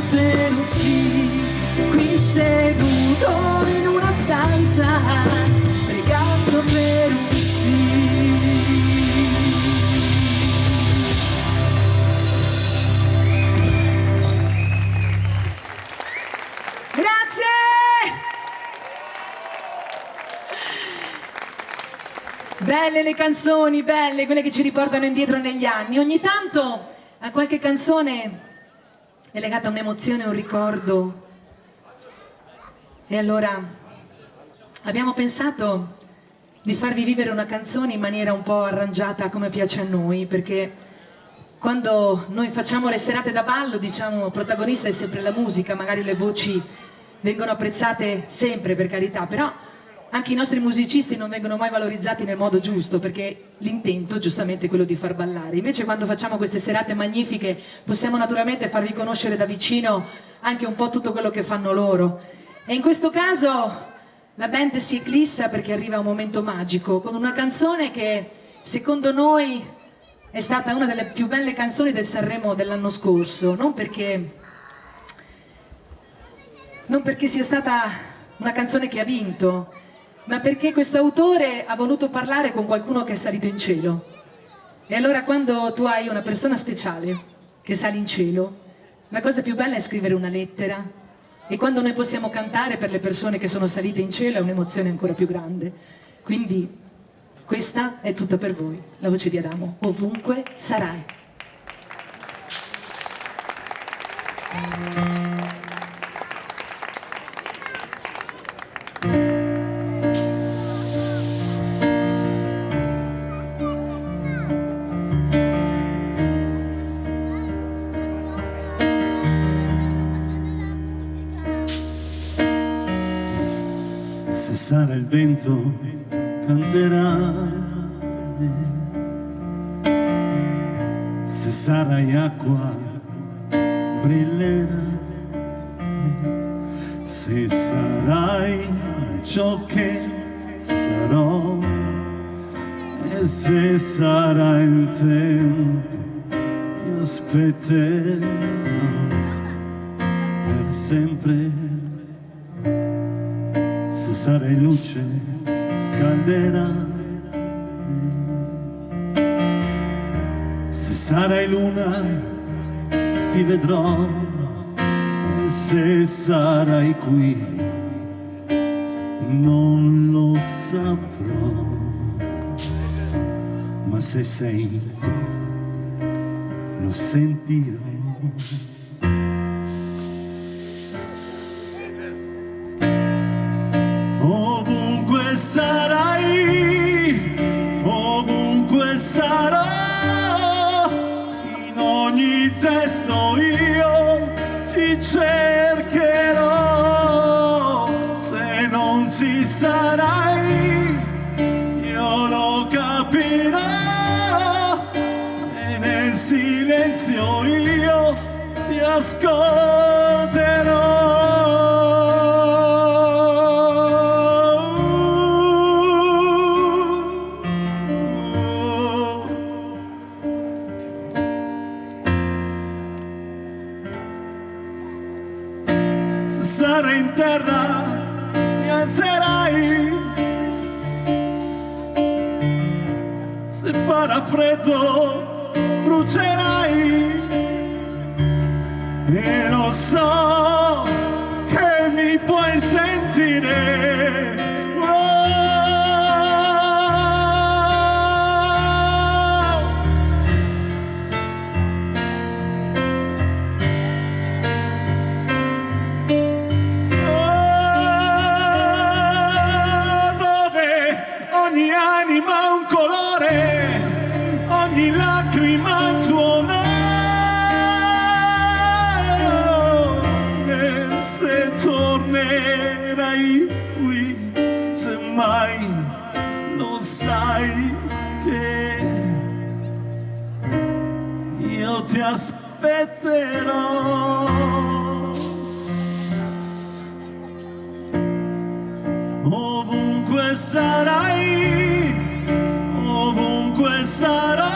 Per un sì, qui seduto in una stanza, pregando per un sì. Grazie! Belle le canzoni, belle, quelle che ci riportano indietro negli anni. Ogni tanto a qualche canzone è legata a un'emozione, un ricordo. E allora abbiamo pensato di farvi vivere una canzone in maniera un po' arrangiata come piace a noi, perché quando noi facciamo le serate da ballo, diciamo, protagonista è sempre la musica, magari le voci vengono apprezzate sempre, per carità, però anche i nostri musicisti non vengono mai valorizzati nel modo giusto, perché l'intento giustamente è quello di far ballare. Invece quando facciamo queste serate magnifiche possiamo naturalmente farvi conoscere da vicino anche un po' tutto quello che fanno loro. E in questo caso la band si eclissa perché arriva un momento magico, con una canzone che secondo noi è stata una delle più belle canzoni del Sanremo dell'anno scorso, non perché sia stata una canzone che ha vinto, ma perché questo autore ha voluto parlare con qualcuno che è salito in cielo. E allora quando tu hai una persona speciale che sale in cielo, la cosa più bella è scrivere una lettera, e quando noi possiamo cantare per le persone che sono salite in cielo è un'emozione ancora più grande. Quindi questa è tutta per voi, la voce di Adamo, ovunque sarai. Se sarà il vento canterà, se sarai acqua brillerà, se sarai ciò che sarò, e se sarà il tempo ti aspetterò per sempre. Se sarai luce, scalderà. Se sarai luna, ti vedrò. E se sarai qui, non lo saprò. Ma se sei tu, lo sentirò. Ovunque sarai, ovunque sarò, in ogni gesto io ti cercherò. Se non ci sarai, io lo capirò, e nel silenzio io ti ascolterò. Se sarai in terra, mi alzerai. Se farà freddo, brucerai. E lo so che mi puoi sentire. Ogni anima ha un colore, ogni lacrima un tuo nome. E se tornerai qui, semmai lo sai che io ti aspetterò. Ovunque sarai, ovunque sarò,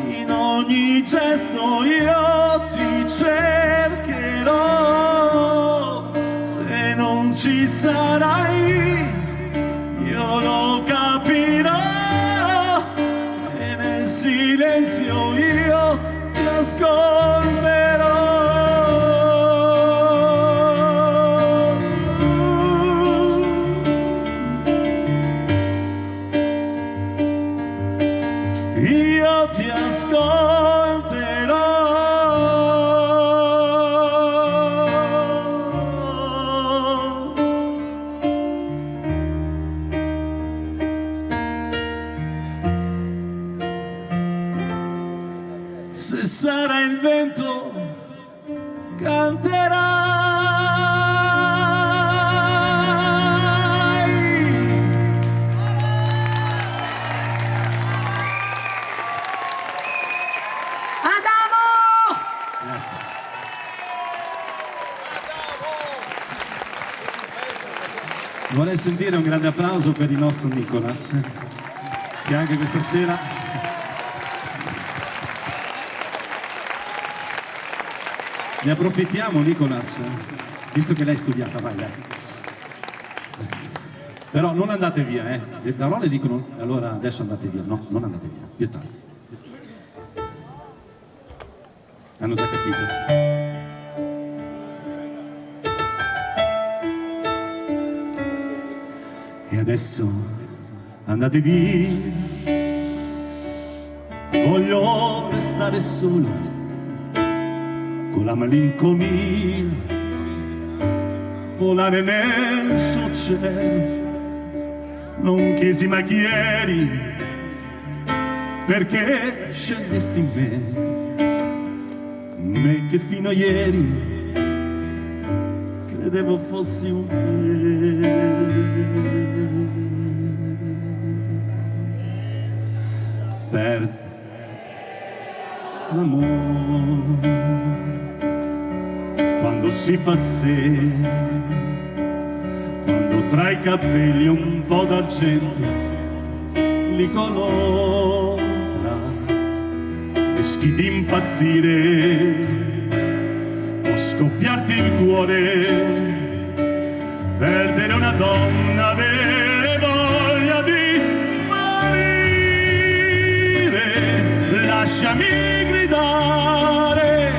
in ogni gesto io ti cercherò. Se non ci sarai, io lo capirò, e nel silenzio io ti ascolterò. Io ti ascolterò. Se sarà il vento, canterai. Adamo! Grazie. Vorrei sentire un grande applauso per il nostro Nicolas, che anche questa sera ne approfittiamo, Nicolas, visto che l'hai studiata, vai, dai. Però non andate via, eh. Le parole dicono, allora adesso andate via. No, non andate via, più tardi. Hanno già capito. E adesso andate via, voglio restare solo con la malinconia, volare nel suo cielo. Non chiesi mai chi eri, perché scegliesti me che fino a ieri credevo fossi un per l'amore quando si fa sera, quando tra i capelli un po' d'argento li colora, rischi di impazzire, può scoppiarti il cuore, perdere una donna, avere voglia di morire. Lasciami gridare,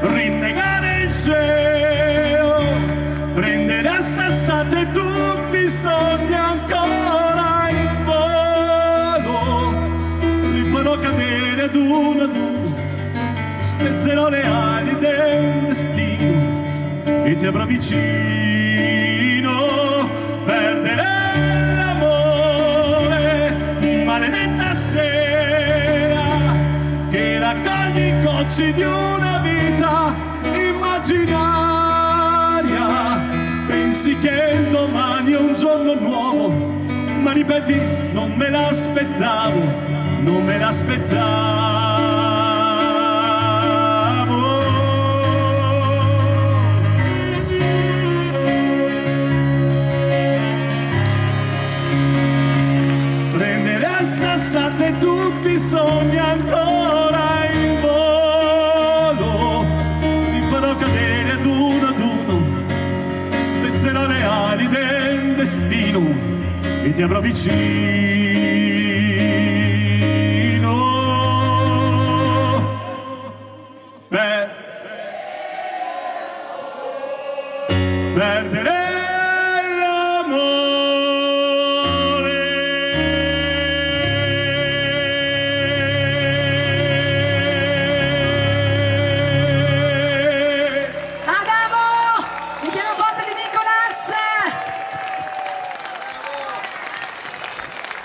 rinnegare il cielo, prendere a sassate tutti i sogni ancora in volo. Li farò cadere ad uno, spezzerò le ali del destino e ti avrò vicino. Perdere l'amore, maledetta sera che raccogli i cocci di una vita immaginaria. Pensi che il domani è un giorno nuovo, ma ripeti, non me l'aspettavo, non me l'aspettavo. Prendere a sassate tutti i sogni ancora in volo, li farò cadere ad uno, spezzerò le ali del destino e ti avrò vicino. Perdere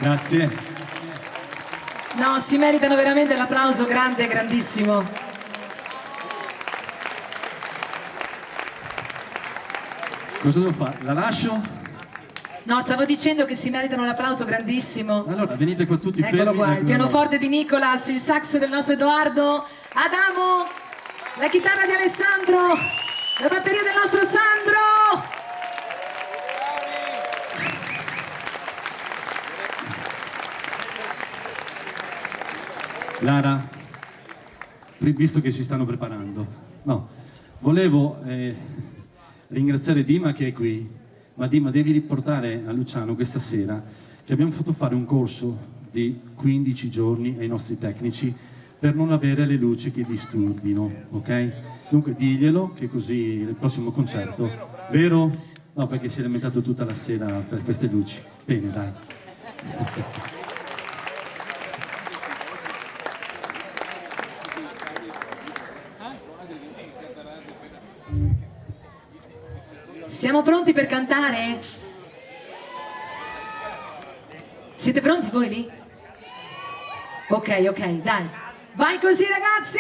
Grazie. No, si meritano veramente l'applauso grande, grandissimo. Cosa devo fare? La lascio? No, stavo dicendo che si meritano l'applauso grandissimo. Allora, venite qua tutti fermi. Eccolo qua, il eccolo pianoforte di Nicolas, il sax del nostro Edoardo, Adamo, la chitarra di Alessandro, la batteria del nostro Sandro. Lara, visto che si stanno preparando, no, volevo ringraziare Dima che è qui, ma Dima devi riportare a Luciano questa sera che abbiamo fatto fare un corso di 15 giorni ai nostri tecnici per non avere le luci che disturbino, ok? Dunque diglielo che così il prossimo concerto, vero? No, perché si è lamentato tutta la sera per queste luci. Bene, dai. Siamo pronti per cantare? Siete pronti voi lì? Ok, dai. Vai così ragazzi!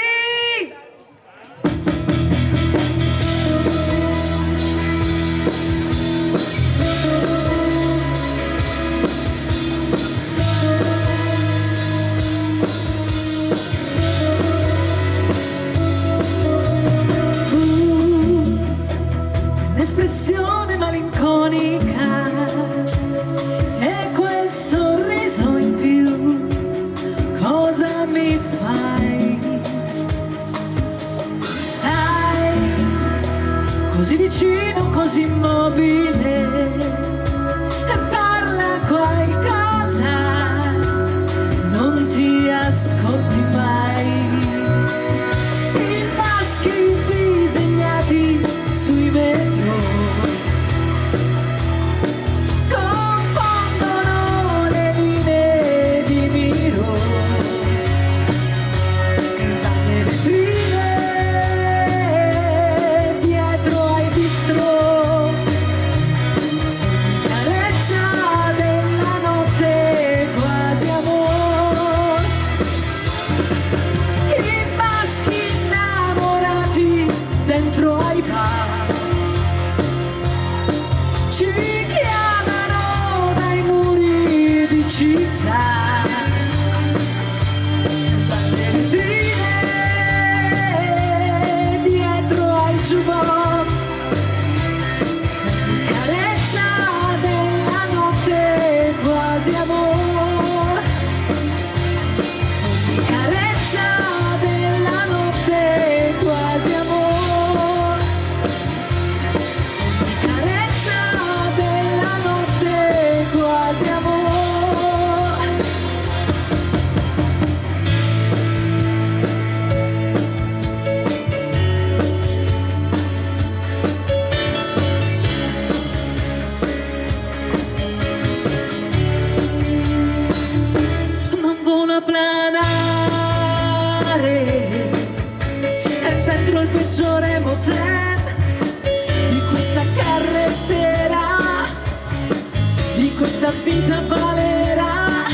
questa vita valerà,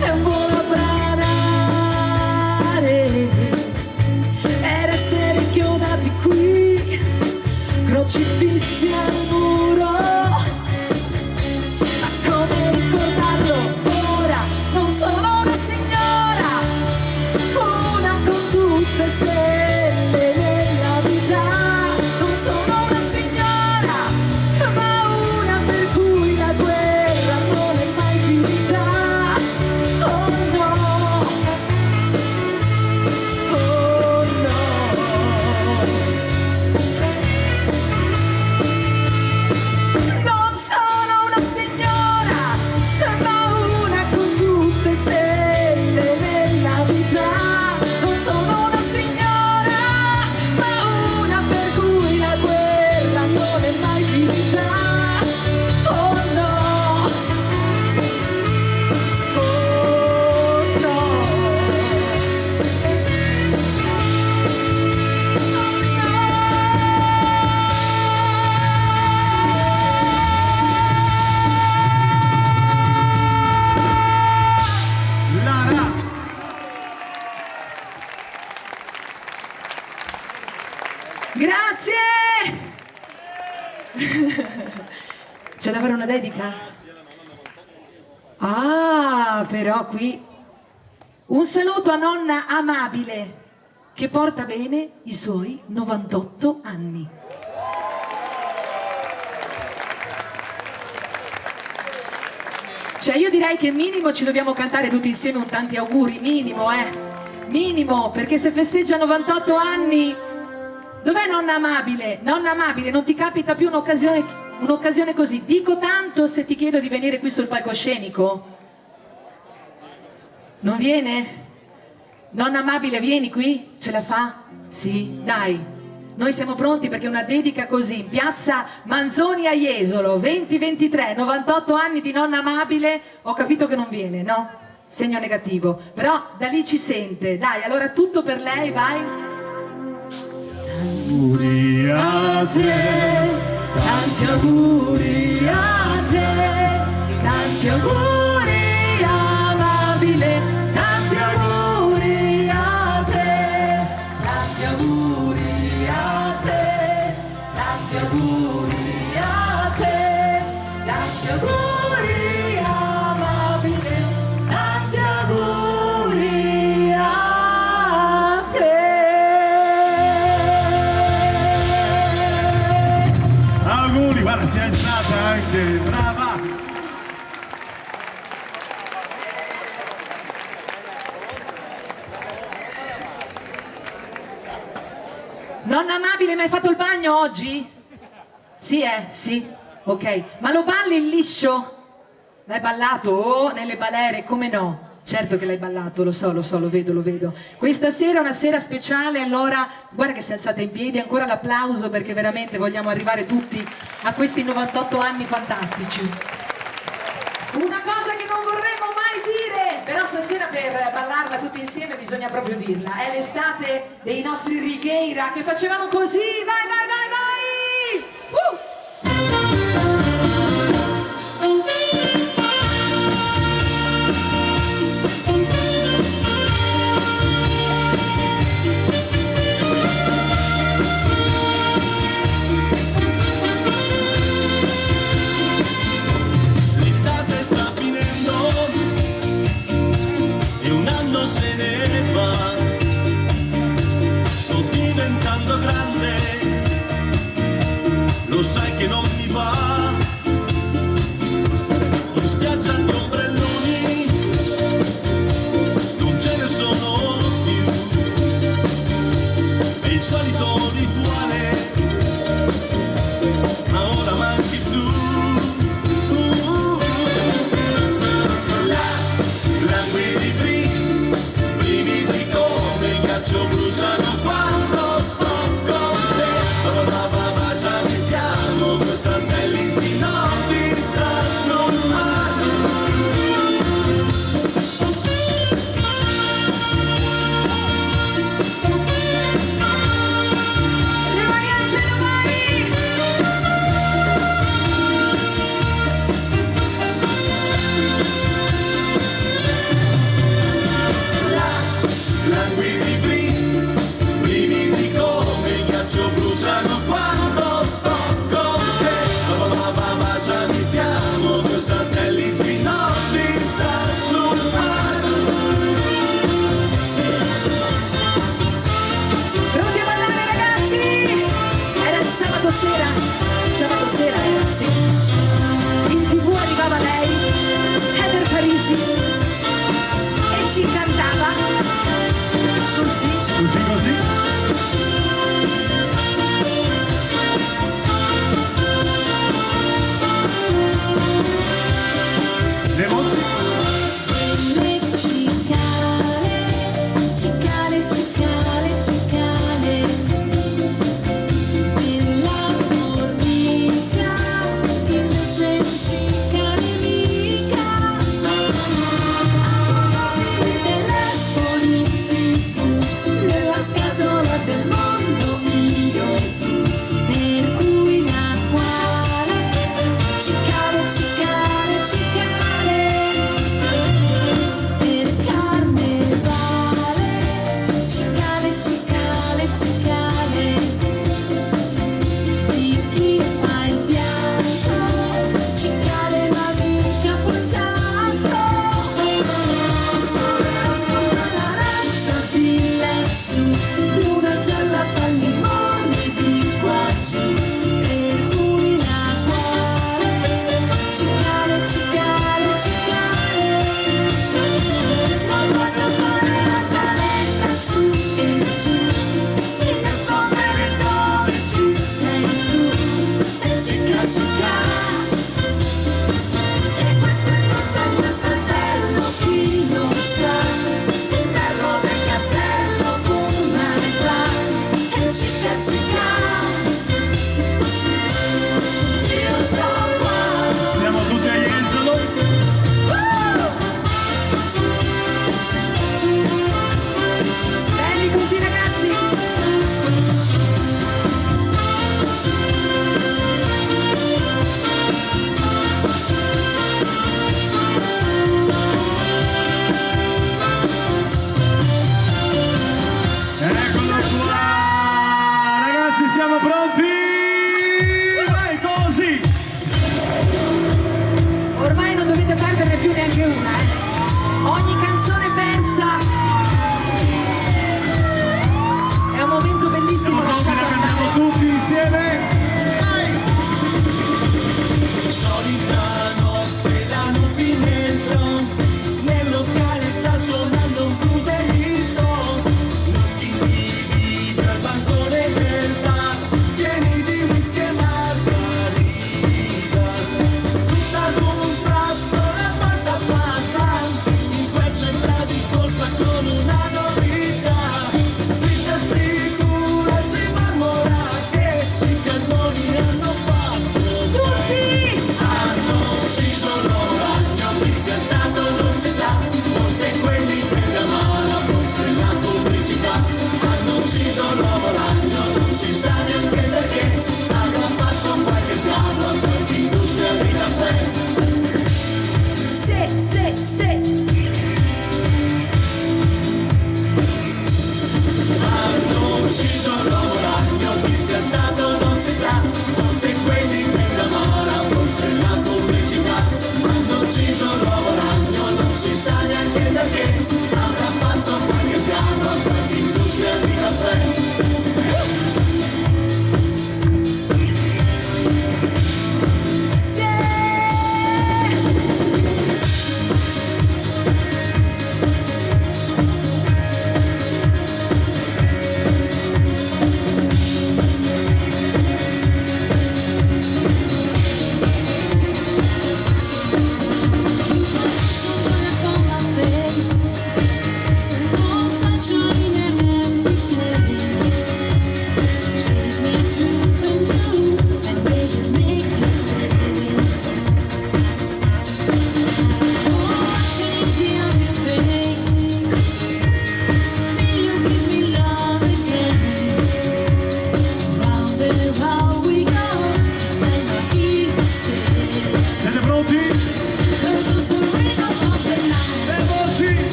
è un volo a planare, ed essere inchiodati qui, crocifissi al muro. Ma come ricordarlo ora? Non sono una signora, una con tutte stelle nella vita. Non sono una signora, ma una per cui la guerra non è mai finita. Oh no, oh no. Non sono una signora, ma una con tutte stelle nella vita. Non sono una signora, ma una per cui la guerra non è mai finita. Oh no, oh no. Lara! Grazie! C'è da fare una dedica? Ah, però qui un saluto a nonna Amabile che porta bene i suoi 98 anni. Cioè io direi che minimo ci dobbiamo cantare tutti insieme un tanti auguri, minimo, minimo, perché se festeggia 98 anni, dov'è nonna Amabile? Nonna Amabile, non ti capita più un'occasione così? Dico tanto se ti chiedo di venire qui sul palcoscenico? Non viene? Nonna Amabile, vieni qui? Ce la fa? Sì? Dai. Noi siamo pronti perché una dedica così, in piazza Manzoni a Jesolo, 2023, 98 anni di nonna Amabile, ho capito che non viene, no? Segno negativo, però da lì ci sente. Dai, allora tutto per lei, vai. Auguri a te, Tanti auguri a te, tanti auguri Amabile, tanti auguri a te, tanti auguri a te, tanti auguri a te, tanti auguri Amabile, tanti auguri a te. auguri, guarda, si è alzata anche, brava! Nonna Amabile, ma hai fatto il bagno oggi? Sì, sì, ok. Ma lo balli il liscio? L'hai ballato? Oh, nelle balere, come no? Certo che l'hai ballato, lo so, lo vedo. Questa sera è una sera speciale, allora guarda che si è alzata in piedi, ancora l'applauso perché veramente vogliamo arrivare tutti a questi 98 anni fantastici. Una cosa che non vorremmo mai dire, però stasera per ballarla tutti insieme bisogna proprio dirla, è l'estate dei nostri Righeira che facevano così, vai! L'estate sta finendo e un anno se ne va. Sto diventando grande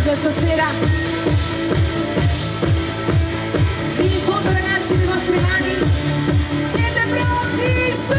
meravigliosa stasera. In fondo ragazzi le vostre mani, siete pronti? Su!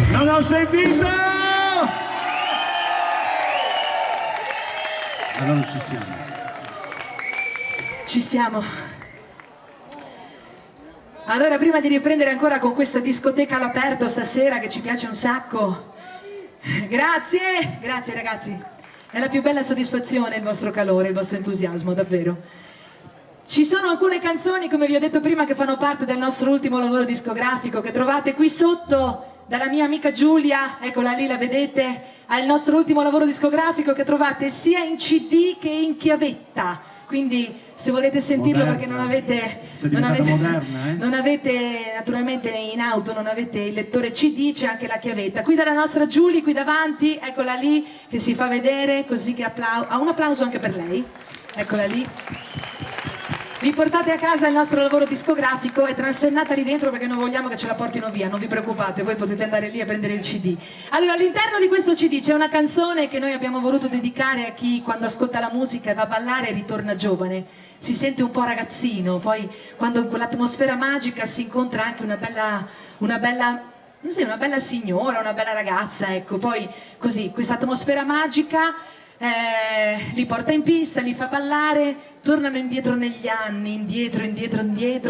Non ho sentito! Allora ci siamo. Ci siamo. Allora, prima di riprendere ancora con questa discoteca all'aperto stasera che ci piace un sacco, grazie, grazie ragazzi, è la più bella soddisfazione il vostro calore, il vostro entusiasmo, davvero. Ci sono alcune canzoni, come vi ho detto prima, che fanno parte del nostro ultimo lavoro discografico, che trovate qui sotto dalla mia amica Giulia, eccola lì, la vedete, ha il nostro ultimo lavoro discografico che trovate sia in CD che in chiavetta, quindi se volete sentirlo moderna. perché non avete, Moderna, non avete naturalmente in auto, non avete il lettore CD, c'è anche la chiavetta. Qui dalla nostra Giulia, qui davanti, eccola lì, che si fa vedere, così che un applauso anche per lei, eccola lì. Vi portate a casa il nostro lavoro discografico, è transennata lì dentro perché non vogliamo che ce la portino via, non vi preoccupate, voi potete andare lì a prendere il CD. Allora, all'interno di questo CD c'è una canzone che noi abbiamo voluto dedicare a chi quando ascolta la musica e va a ballare ritorna giovane, si sente un po' ragazzino, poi quando in quell'atmosfera magica si incontra anche una bella non so, una bella signora, una bella ragazza, ecco, poi così, questa atmosfera magica li porta in pista, li fa ballare, tornano indietro negli anni, indietro,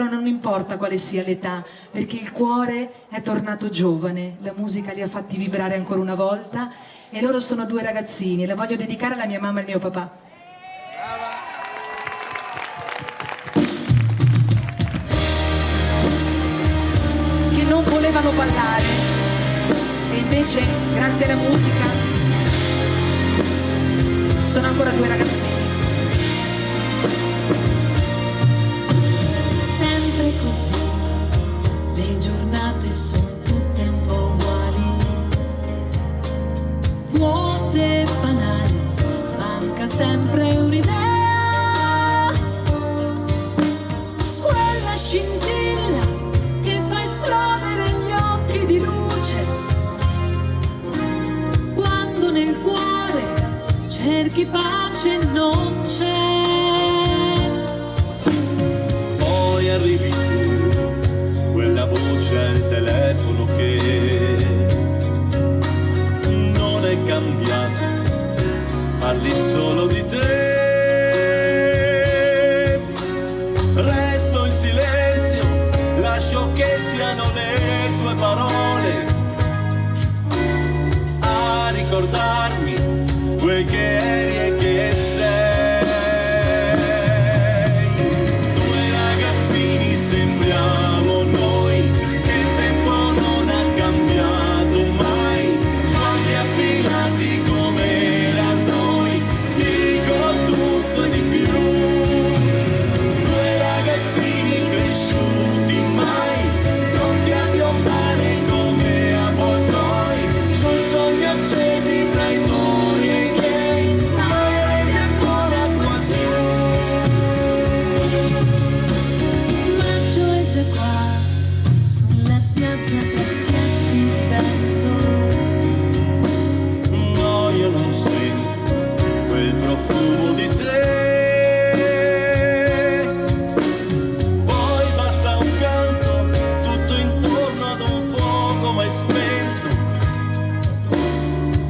non importa quale sia l'età, perché il cuore è tornato giovane, la musica li ha fatti vibrare ancora una volta e loro sono due ragazzini, la voglio dedicare alla mia mamma e al mio papà. Che non volevano ballare e invece, grazie alla musica, sono ancora due ragazzini. Sempre così, le giornate sono tutte un po' uguali, vuote e banali, manca sempre un'idea, quella scintilla che fa esplodere gli occhi di luce, quando nel cuore cerchi pace non c'è. Poi arrivi tu, quella voce al telefono che non è cambiata, parli solo di te. Resto in silenzio, lascio che siano le tue parole a ricordarmi quel che eri e che sei. Due ragazzini sembriamo noi, che il tempo non ha cambiato mai, suoni affilati come rasoi, dico tutto e di più. Due ragazzini cresciuti mai, pronti a piombare come avvoltoi, sul sogni accesi tra i tuoi e i miei, mai resi ancora qua giù. Maggio è già qua, sulla spiaggia tra schiaffi di vento. No, io non sento quel profumo di te. Poi basta un canto, tutto intorno ad un fuoco mai spento.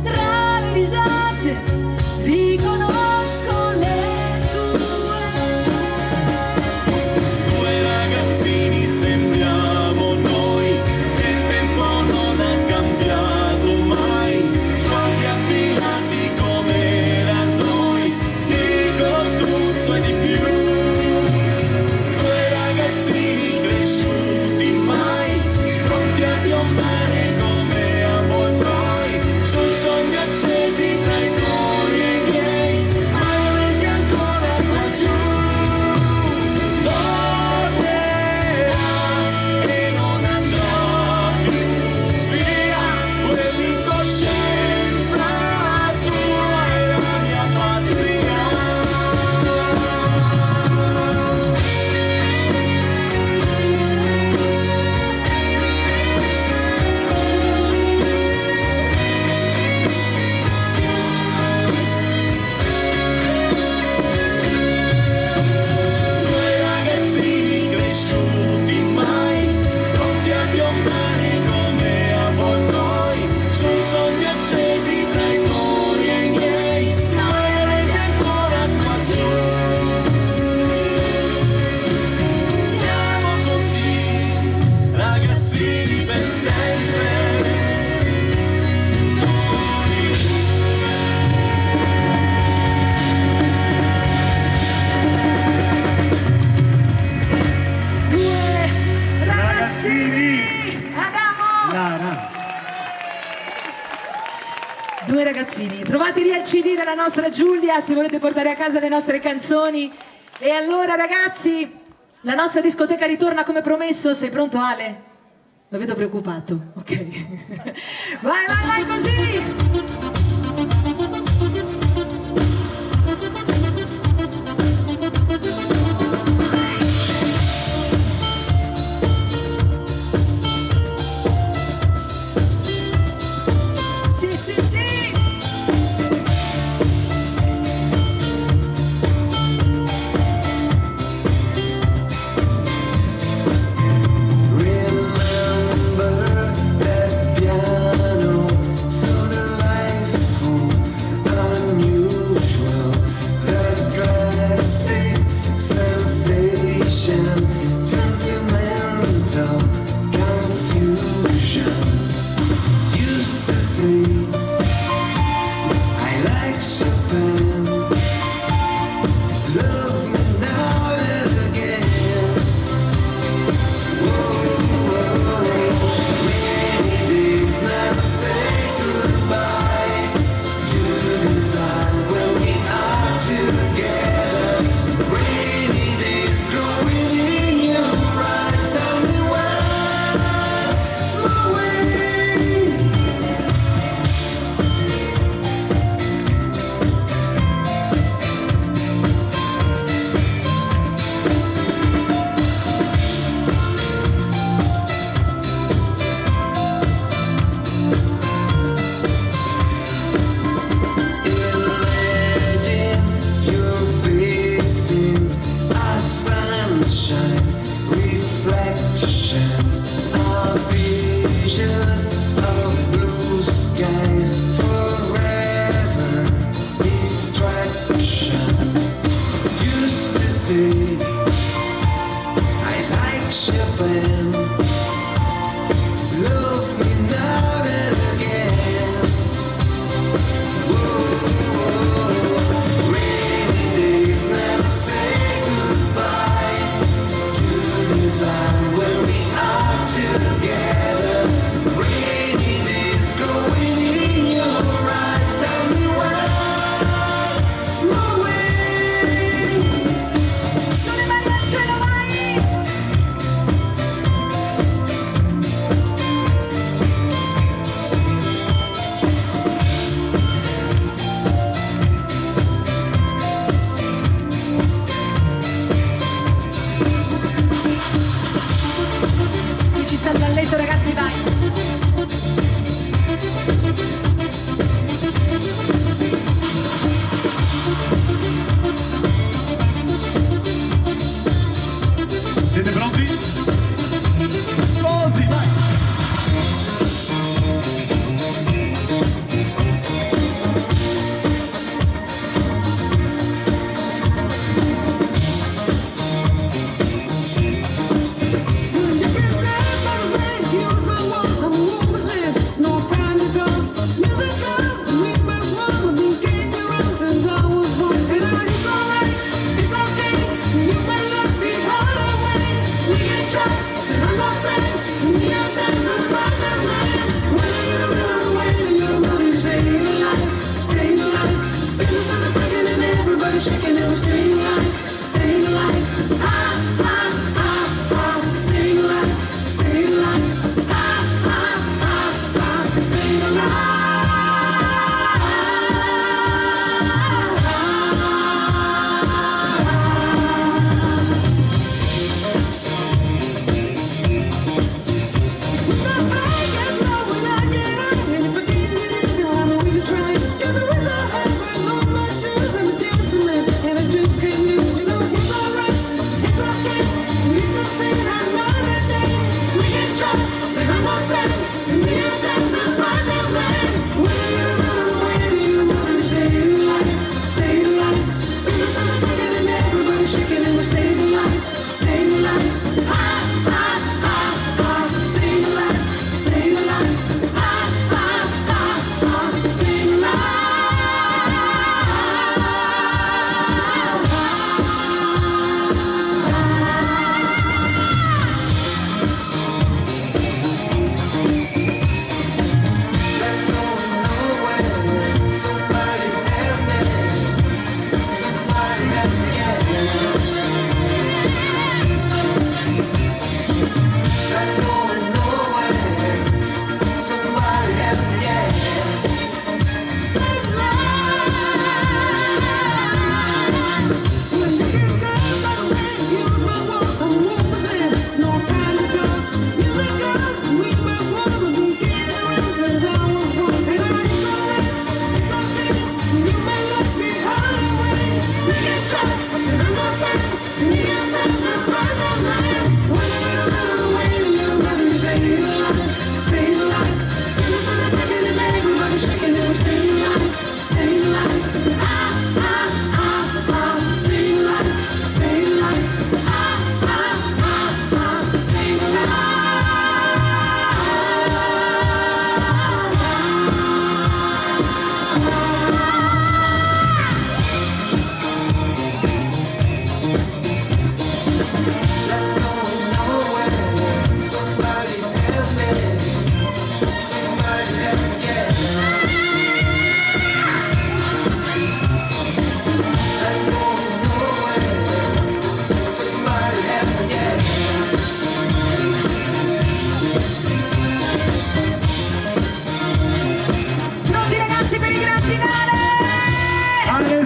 Tra le risate riconosco le tue. Due ragazzini sembriamo noi, che il tempo non ha cambiato mai, suoni affilati come rasoi, dico tutto e di più. ragazzini, trovate lì il CD della nostra Giulia se volete portare a casa le nostre canzoni. E allora ragazzi, la nostra discoteca ritorna come promesso. Sei pronto Ale? Lo vedo preoccupato, ok. Vai così! Sì.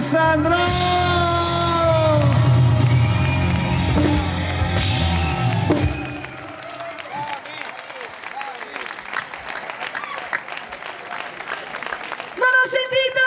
Alessandro! Non ho sentito!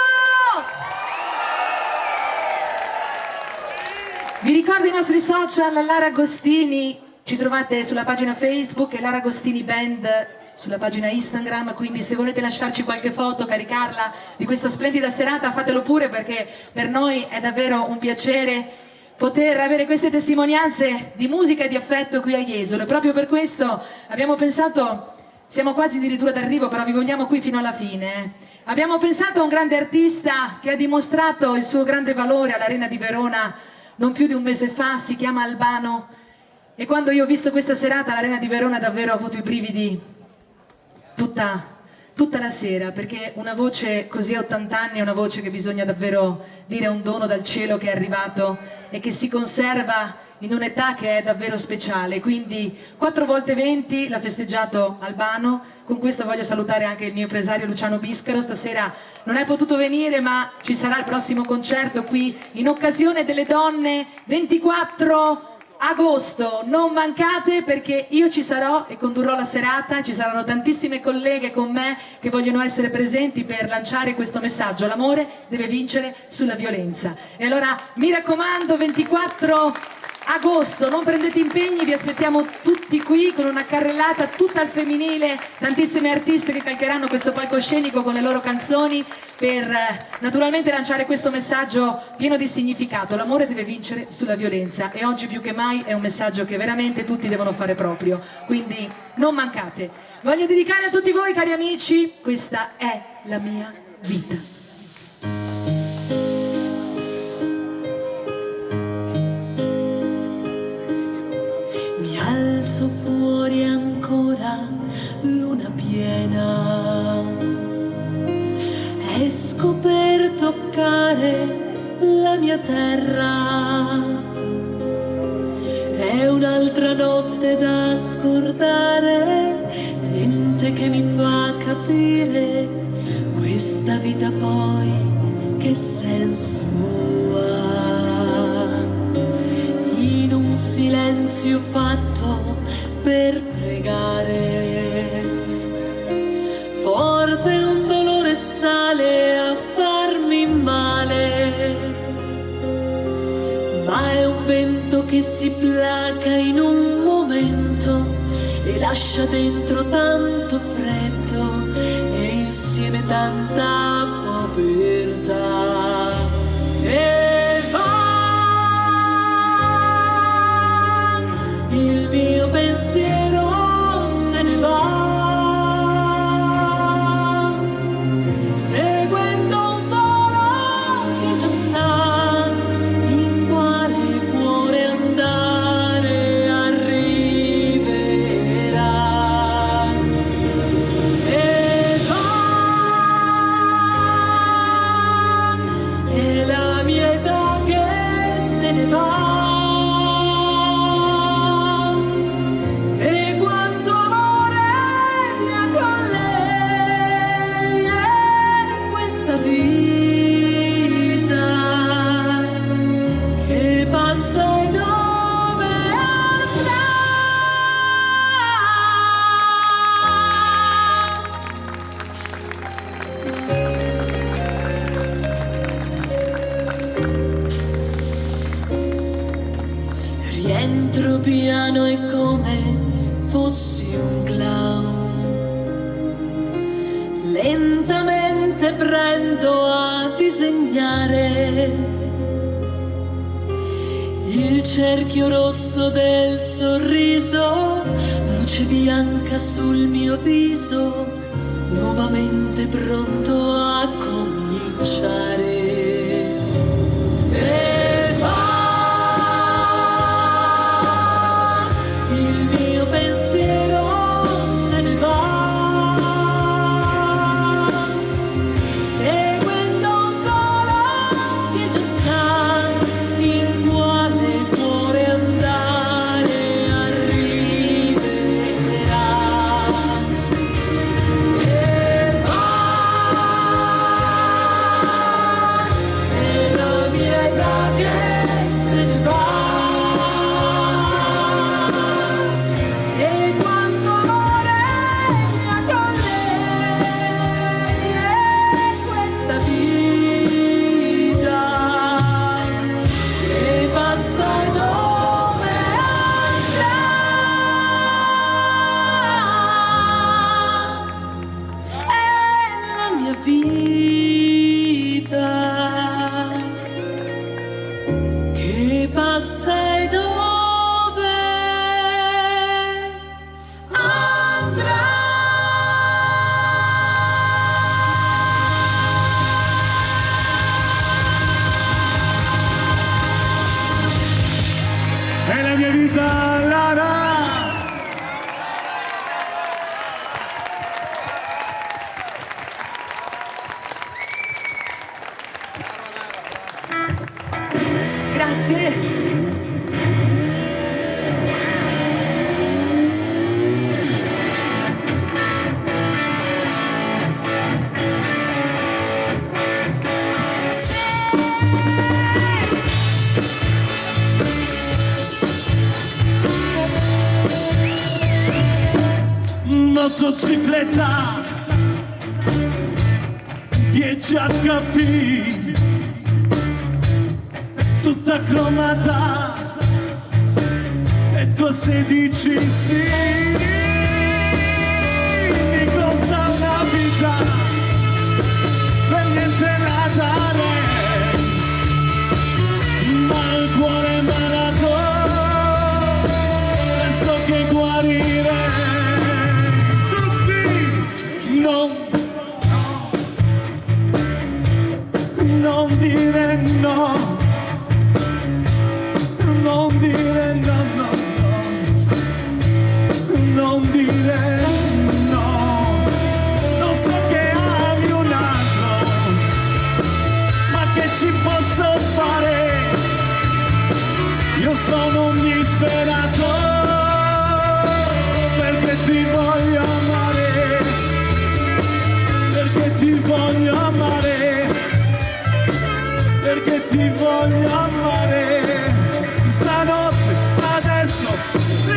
Vi ricordo i nostri social, Lara Agostini, ci trovate sulla pagina Facebook e Lara Agostini Band sulla pagina Instagram, quindi se volete lasciarci qualche foto, caricarla di questa splendida serata, fatelo pure, perché per noi è davvero un piacere poter avere queste testimonianze di musica e di affetto qui a Jesolo. E proprio per questo abbiamo pensato, siamo quasi addirittura d'arrivo, però vi vogliamo qui fino alla fine. Abbiamo pensato a un grande artista che ha dimostrato il suo grande valore all'Arena di Verona non più di un mese fa, si chiama Albano, e quando io ho visto questa serata all'Arena di Verona davvero ho avuto i brividi tutta la sera, perché una voce così a 80 anni è una voce che bisogna davvero dire è un dono dal cielo che è arrivato e che si conserva in un'età che è davvero speciale. Quindi 4 volte 20 l'ha festeggiato Albano. Con questo voglio salutare anche il mio impresario Luciano Biscaro, stasera non è potuto venire ma ci sarà il prossimo concerto qui in occasione delle donne 24 agosto, non mancate, perché io ci sarò e condurrò la serata, ci saranno tantissime colleghe con me che vogliono essere presenti per lanciare questo messaggio: l'amore deve vincere sulla violenza. E allora mi raccomando, 24 agosto, non prendete impegni, vi aspettiamo tutti qui con una carrellata tutta al femminile, tantissime artiste che calcheranno questo palcoscenico con le loro canzoni per naturalmente lanciare questo messaggio pieno di significato: l'amore deve vincere sulla violenza, e oggi più che mai è un messaggio che veramente tutti devono fare proprio, quindi non mancate. Voglio dedicare a tutti voi, cari amici, questa è la mia vita. Alzo fuori ancora luna piena, esco per toccare la mia terra, è un'altra notte da scordare, niente che mi fa capire questa vita poi che senso ha, in un silenzio fatto per pregare, forte un dolore sale a farmi male, ma è un vento che si placa in un momento e lascia dentro tanto freddo e insieme tanta povertà. E va, il mio pensiero se ne va, seguendo un volo che già sa in quale cuore andare arriverà. E va, è la mia età che se ne va. E quanto amore mi ha con lei, è questa vita che passa e dove andrà. Rientro piano e come fossi un clown, lentamente prendo a disegnare il cerchio rosso del sorriso, luce bianca sul mio viso, nuovamente pronto a cominciare. E va, il mio pensiero se ne va, seguendo un volo che già sa in quale cuore andare arriverà. E va, chissà sei dove andrai. È la mia vita, Lara! Grazie. Motocicletta 10 HP tutta cromata e tu 16 sì, mi costa una vita per niente nadare, ma il cuore malato penso che guarire. Non dire no, non dire no, no, no, non dire no. Non so che ami un altro, ma che ci posso fare? Io sono un disperato perché ti voglio amare, perché ti voglio amare, perché ti voglio amare. Stanotte, adesso, sì,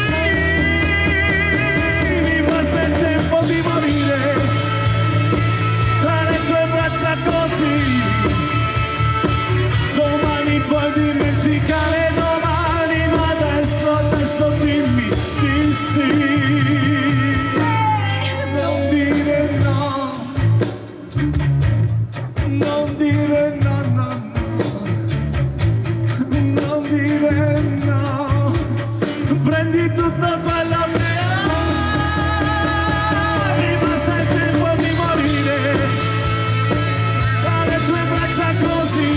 mi basta il tempo di morire tra le tue braccia così. Domani puoi dimenticare domani, ma adesso dimmi di sì. Non dire no, non dire no, no, no, non dire no. Prendi tutto quello che hai, mi basta il tempo di morire tra le tue braccia così.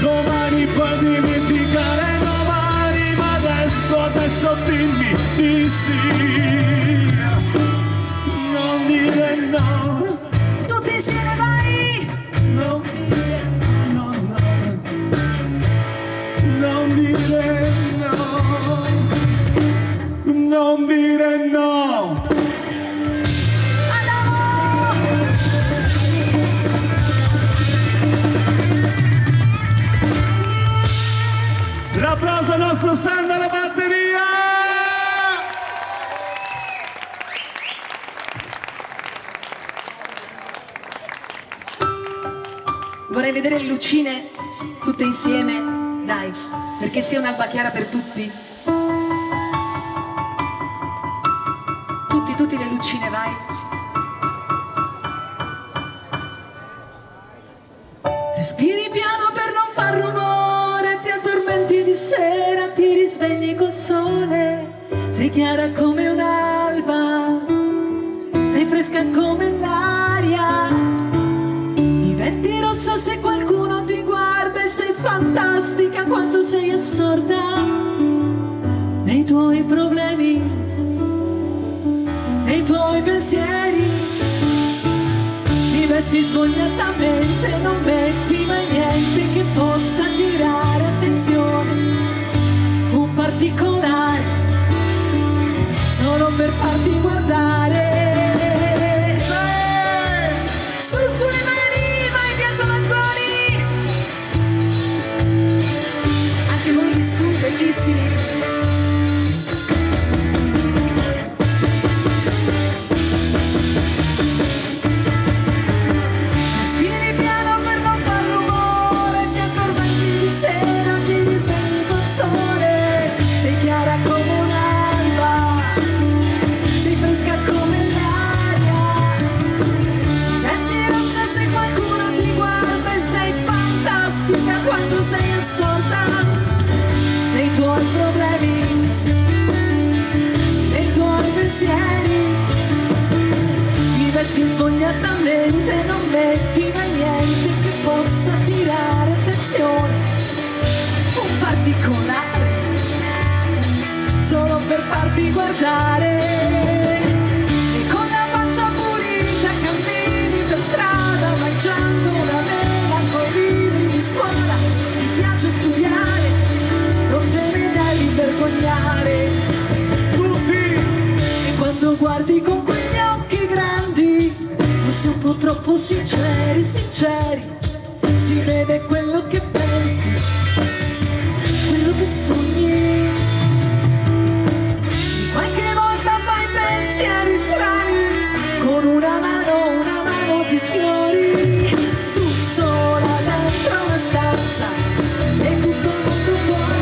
Domani puoi dimenticare domani, ma adesso dimmi di sì. Non dire no, Tutti insieme vai. non dire no, no, non dire no, non dire no. L'applauso al nostro Sandro alla batteria! Vorrei vedere le lucine tutte insieme, dai, perché sia un'alba chiara per tutti. Tutti le lucine, vai. Respiri piano per non far rumore, ti addormenti di sera, ti risvegli col sole. Sei chiara come un'alba, sei fresca come l'aria. Diventi rossa se qualcuno ti guarda e sei fantastica quando sei assorta nei tuoi problemi, nei tuoi pensieri. Ti vesti svogliatamente, non metti mai niente che possa attirare attenzione, un particolare, solo per farti guardare. Su le mani, vai Piazza Manzoni. Anche voi lì su, bellissimi. Respiri piano per non far rumore, ti addormenti di sera, ti risvegli col sole. Sei chiara come un'alba, sei fresca come l'aria. Diventi rossa se qualcuno ti guarda e sei fantastica quando quando sei assorta nei tuoi problemi, nei tuoi pensieri, ti vesti svogliatamente, non metti mai niente che possa attirare attenzione, un particolare solo per farti guardare, e con la faccia pulita cammini per strada mangiando una mela con libri di scuola, ti piace studiare, non te ne devi vergognare, e quando guardi con quegli occhi grandi, forse un po' troppo sinceri, si vede quello che pensi, quello che sogni. Qualche volta fai pensieri strani, con una mano ti sfiori, tu sola dentro una stanza e tutto il mondo fuori.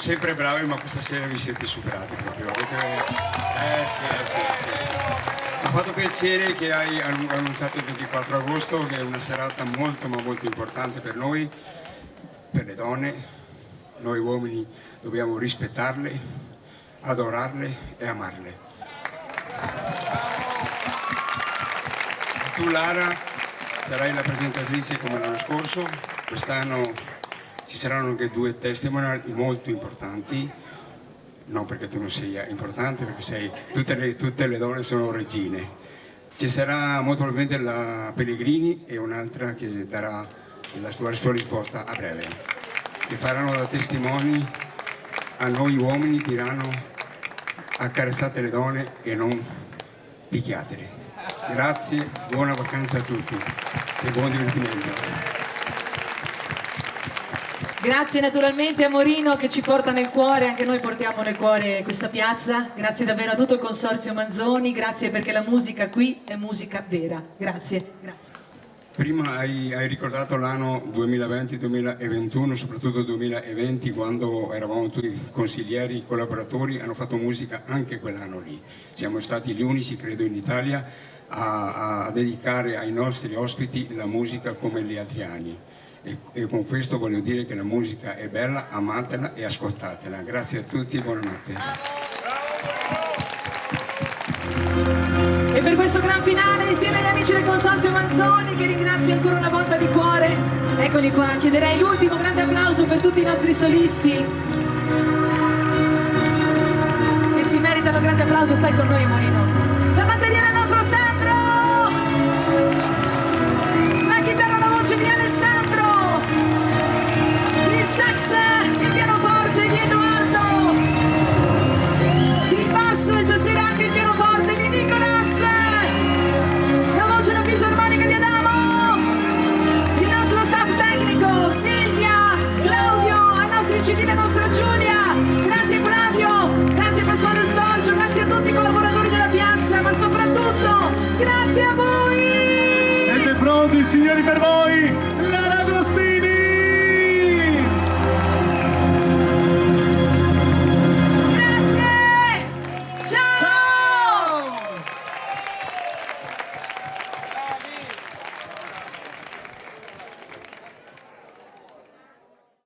Sempre bravi, ma questa sera vi siete superati proprio. Sì. Mi ha fatto piacere che hai annunciato il 24 agosto, che è una serata molto ma molto importante per noi, per le donne. Noi uomini dobbiamo rispettarle, adorarle e amarle. Tu, Lara, sarai la presentatrice come l'anno scorso. Quest'anno ci saranno anche 2 testimonial molto importanti, non perché tu non sia importante, perché tutte le donne sono regine. Ci sarà molto probabilmente la Pellegrini e un'altra che darà la sua risposta a breve, che faranno da testimoni a noi uomini, diranno: accarezzate le donne e non picchiatele. Grazie, buona vacanza a tutti e buon divertimento. Grazie naturalmente a Morino che ci porta nel cuore, anche noi portiamo nel cuore questa piazza. Grazie davvero a tutto il Consorzio Manzoni, grazie perché la musica qui è musica vera. Grazie. Prima hai ricordato l'anno 2020-2021, soprattutto 2020, quando eravamo tutti consiglieri, collaboratori, hanno fatto musica anche quell'anno lì. Siamo stati gli unici, credo, in Italia a dedicare ai nostri ospiti la musica come gli altri anni. E con questo voglio dire che la musica è bella, amatela e ascoltatela. Grazie a tutti e buonanotte. E per questo gran finale, insieme agli amici del Consorzio Manzoni, che ringrazio ancora una volta di cuore, eccoli qua, chiederei l'ultimo grande applauso per tutti i nostri solisti che si meritano un grande applauso. Stai con noi, Morino. La batteria del nostro Sandro, la chitarra, la voce di Alessandro, applausi per voi.